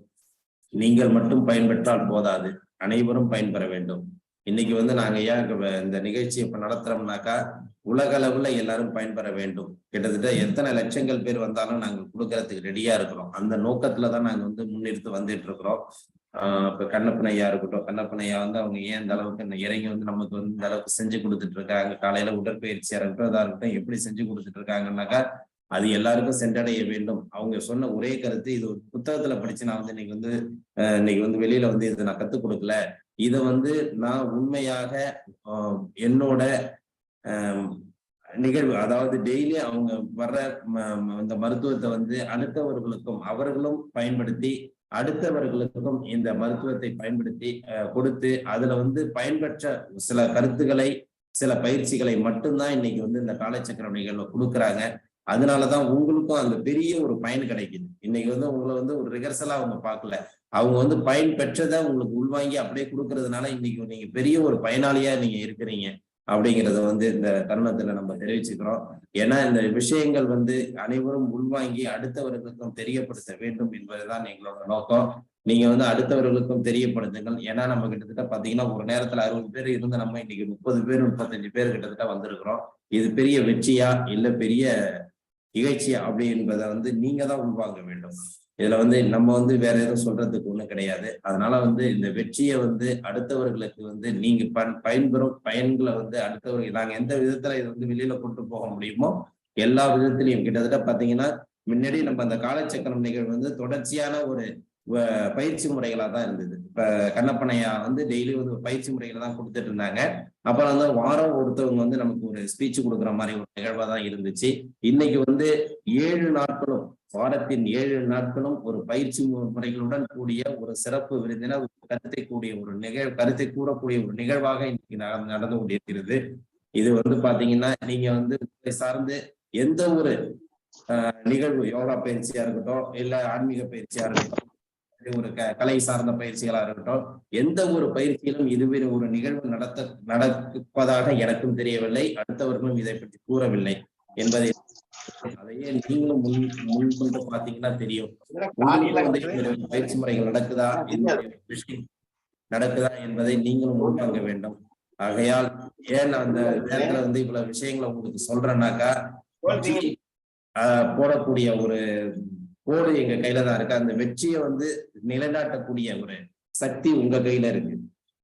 நீங்கள் மட்டும் பயன்பெற்றால் போதாது, அனைவரும் பயன்பெற வேண்டும். இன்னைக்கு வந்து நாங்க ஏன் இந்த நிகழ்ச்சி இப்ப நடத்துறோம்னாக்கா உலக அளவுல எல்லாரும் பயன்பெற வேண்டும். கிட்டத்தட்ட எத்தனை லட்சங்கள் பேர் வந்தாலும் நாங்கள் கொடுக்கறதுக்கு ரெடியா இருக்கிறோம். அந்த நோக்கத்துலதான் நாங்க வந்து முன்னிறுத்து வந்துட்டு இருக்கிறோம். இப்ப கண்ணப்பன் ஐயா இருக்கட்டும், கண்ணப்பன் ஐயா வந்து அவங்க ஏன் இந்த அளவுக்கு இறங்கி வந்து நமக்கு வந்து இந்த அளவுக்கு செஞ்சு கொடுத்துட்டு இருக்காங்க. காலையில உடற்பயிற்சியா இருக்கட்டும், இதா இருக்கட்டும், எப்படி செஞ்சு கொடுத்துட்டு இருக்காங்கன்னாக்கா அது எல்லாருக்கும் சென்றடைய வேண்டும். அவங்க சொன்ன ஒரே கருத்து, இது ஒரு புத்தகத்துல படிச்சு நான் வந்து இன்னைக்கு வந்து வெளியில வந்து இதை நான் கத்துக் கொடுக்கல, இதை வந்து நான் உண்மையாக என்னோட நிகழ்வு, அதாவது டெய்லி அவங்க வர்ற இந்த மருத்துவத்தை வந்து அடுத்தவர்களுக்கும் அவர்களும் பயன்படுத்தி அடுத்தவர்களுக்கும் இந்த மருத்துவத்தை பயன்படுத்தி கொடுத்து அதுல வந்து பயன்பெற்ற சில கருத்துக்களை சில பயிற்சிகளை மட்டும்தான் இன்னைக்கு வந்து இந்த காலச்சக்கரம் நிகழ்வு கொடுக்குறாங்க. அதனாலதான் உங்களுக்கும் அந்த பெரிய ஒரு பயன் கிடைக்குது. இன்னைக்கு வந்து உங்களை வந்து ஒரு ரிகர்சலா அவங்க பார்க்கல, அவங்க வந்து பயன் பெற்றதை உங்களுக்கு உள்வாங்கி அப்படியே கொடுக்கறதுனால இன்னைக்கு நீங்க பெரிய ஒரு பயனாளியா நீங்க இருக்கிறீங்க அப்படிங்கிறத வந்து இந்த தருணத்துல நம்ம தெரிவிச்சுக்கிறோம். ஏன்னா இந்த விஷயங்கள் வந்து அனைவரும் உள்வாங்கி அடுத்தவர்களுக்கும் தெரியப்படுத்த வேண்டும் என்பதுதான் எங்களோட நோக்கம். நீங்க வந்து அடுத்தவர்களுக்கும் தெரியப்படுத்துங்கள். ஏன்னா நம்ம கிட்டத்தட்ட பாத்தீங்கன்னா ஒரு நேரத்துல 60 பேர் இருந்து நம்ம இன்னைக்கு 30 பேர் 35 பேர் கிட்டத்தட்ட வந்திருக்கிறோம். இது பெரிய வெற்றியா இல்ல பெரிய இகழ்ச்சியா அப்படி என்பதை வந்து நீங்க தான் உள்வாங்க வேண்டும். இதுல வந்து நம்ம வந்து வேற எதுவும் சொல்றதுக்கு ஒண்ணும் கிடையாது. அதனால வந்து இந்த வெற்றியை வந்து அடுத்தவர்களுக்கு வந்து நீங்க பயன்பெறும் பயன்களை வந்து அடுத்தவர்கள் நாங்க எந்த விதத்துல இது வந்து வெளியில கொண்டு போக முடியுமோ எல்லா விதத்திலையும் கிட்டத்தட்ட பாத்தீங்கன்னா முன்னாடி நம்ம அந்த காலச்சக்கரம் நிகழ்வு வந்து தொடர்ச்சியான ஒரு பயிற்சி முறைகளா தான் இருந்தது. இப்ப கண்ணப்பனையா வந்து டெய்லி வந்து பயிற்சி முறைகளை தான் கொடுத்துட்டு இருந்தாங்க. அப்புறம் வந்து வாரம் ஒருத்தவங்க வந்து நமக்கு ஒரு ஸ்பீச் கொடுக்குற மாதிரி ஒரு நிகழ்வா தான் இருந்துச்சு. இன்னைக்கு வந்து 7 நாட்களும் வாரத்தின் 7 நாட்களும் ஒரு பயிற்சி முறைகளுடன் கூடிய ஒரு சிறப்பு விருந்தின கருத்தை கூறக்கூடிய ஒரு நிகழ்வாக இன்னைக்கு நடந்து கொண்டிருக்கிறது. இது வந்து பாத்தீங்கன்னா நீங்க வந்து சார்ந்து எந்த ஒரு நிகழ்வு யோகா பயிற்சியா இருக்கட்டும் இல்ல ஆன்மீக பயிற்சியா இருக்கட்டும் ஒரு கலை சார்ந்த பயிற்சிகளா இருக்கட்டும் எந்த ஒரு பயிற்சியிலும் இதுவே ஒரு நிகழ்வு நடப்பதாக எனக்கும் தெரியவில்லை, அடுத்தவர்களும் இதை பற்றி கூறவில்லை என்பதை அதையே நீங்களும் முன்கொண்டு பாத்தீங்கன்னா தெரியும். பயிற்சி முறைகள் நடக்குதா, இந்த விஷயம் நடக்குதா என்பதை நீங்களும் உள்வாங்க வேண்டும். ஆகையால் ஏன் அந்த நேரத்துல வந்து இவ்வளவு விஷயங்களை உங்களுக்கு சொல்றேன்னாக்கா போடக்கூடிய ஒரு கோடு எங்க கையில தான் இருக்கு. அந்த வெற்றியை வந்து நிலைநாட்டக்கூடிய ஒரு சக்தி உங்க கையில இருக்கு.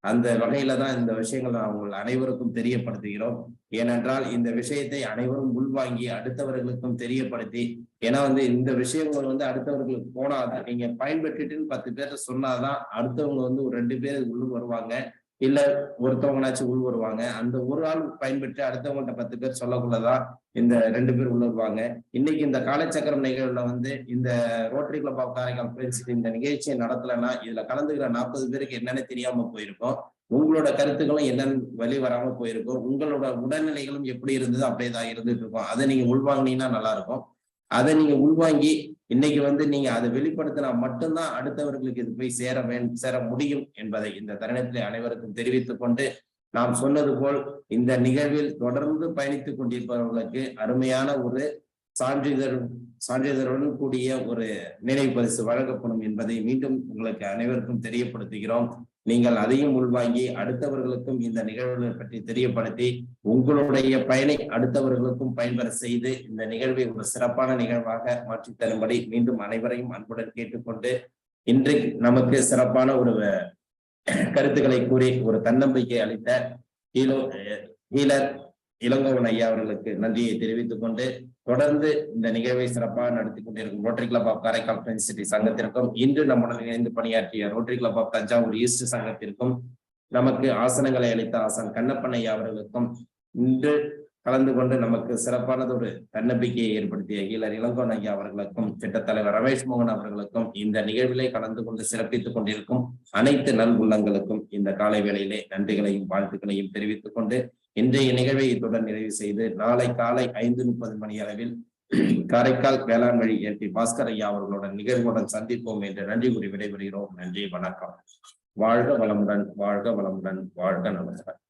அந்த வகையில தான் இந்த விஷயங்களை அவங்க அனைவருக்கும் தெரியப்படுத்துகிறோம். ஏனென்றால் இந்த விஷயத்தை அனைவரும் உள்வாங்கி அடுத்தவர்களுக்கும் தெரியப்படுத்தி, ஏன்னா வந்து இந்த விஷயங்கள் வந்து அடுத்தவர்களுக்கு போனாதான் நீங்க பயன்பெற்றுட்டுன்னு 10 பேர்ட்ட சொன்னாதான் அடுத்தவங்க வந்து ஒரு 2 பேர் உள்ள வருவாங்க, இல்ல ஒருத்தவங்கனாச்சும் உள் வருவாங்க. அந்த ஒரு ஆள் பயன்பெற்று அடுத்தவங்கள்ட்ட 10 பேர் சொல்லக்குள்ளதான் இந்த 2 பேர் உள்ள வருவாங்க. இன்னைக்கு இந்த காலச்சக்கரம் நிகழ்வுல வந்து இந்த Rotary Club of Karaikal friends இந்த நிகழ்ச்சியை நடத்தலைன்னா இதுல கலந்துக்கிற 40 பேருக்கு என்னன்னு தெரியாம போயிருக்கும். உங்களோட கருத்துக்களும் என்னன்னு வெளி வராம போயிருக்கும். உங்களோட உடல்நிலைகளும் எப்படி இருந்தது அப்படியேதான் இருந்துட்டு இருக்கும். அதை நீங்க உள்வாங்கினீங்கன்னா நல்லா இருக்கும். அதை நீங்க உள்வாங்கி இன்னைக்கு வந்து நீங்க அதை வெளிப்படுத்தினா மட்டும்தான் அடுத்தவர்களுக்கு இது போய் சேர முடியும் என்பதை இந்த தருணத்திலே அனைவருக்கும் தெரிவித்துக் கொண்டு, நாம் சொன்னது போல் இந்த நிகழ்வில் தொடர்ந்து பயணித்துக் கொண்டிருப்பவர்களுக்கு அருமையான ஒரு சான்றிதழுடன் கூடிய ஒரு நினைவு பரிசு வழங்கப்படும் என்பதை மீண்டும் உங்களுக்கு அனைவருக்கும் தெரியப்படுத்துகிறோம். நீங்கள் அதையும் உள்வாங்கி அடுத்தவர்களுக்கும் இந்த நிகழ்வுகளை பற்றி தெரியப்படுத்தி உங்களுடைய பயனை அடுத்தவர்களுக்கும் பயன்பெற செய்து இந்த நிகழ்வை ஒரு சிறப்பான நிகழ்வாக மாற்றித் தரும்படி மீண்டும் அனைவரையும் அன்புடன் கேட்டுக்கொண்டு, இன்றைக்கு நமக்கு சிறப்பான ஒரு கருத்துக்களை கூறி ஒரு தன்னம்பிக்கை அளித்த ஹீலர் இளங்கோவன் ஐயா அவர்களுக்கு நன்றியை தெரிவித்துக் கொண்டு, தொடர்ந்து இந்த நிகழ்வை சிறப்பாக நடத்தி கொண்டிருக்கும் Rotary Club of Karaikal friends City சங்கத்திற்கும், இன்று நம்முடன் இணைந்து பணியாற்றிய Rotary Club of Thanjavur East சங்கத்திற்கும், நமக்கு ஆசனங்களை அளித்த ஆசான் கண்ணப்பன் ஐயா அவர்களுக்கும், இன்று கலந்து கொண்டு நமக்கு சிறப்பானது ஒரு தன்னம்பிக்கையை ஏற்படுத்திய ஹீலர் இளங்கோவன் ஐயா அவர்களுக்கும், திட்டத்தலைவர் ரமேஷ் மோகன் அவர்களுக்கும், இந்த நிகழ்விலே கலந்து கொண்டு சிறப்பித்துக் கொண்டிருக்கும் அனைத்து நல் உள்ளங்களுக்கும் இந்த காலை வேளையிலே நன்றிகளையும் வாழ்த்துக்களையும் தெரிவித்துக் கொண்டு, இன்றைய நிகழ்வை இத்துடன் நிறைவு செய்து நாளை காலை 5:30 மணி அளவில் காரைக்கால் வேளாண் வழி எம்பி பாஸ்கர் ஐயா அவர்களுடன் நிகழ்வுடன் சந்திப்போம் என்று நன்றி கூறி விடைபெறுகிறோம். நன்றி, வணக்கம். வாழ்க வளமுடன், வாழ்க வளமுடன், வாழ்க நலமுடன்.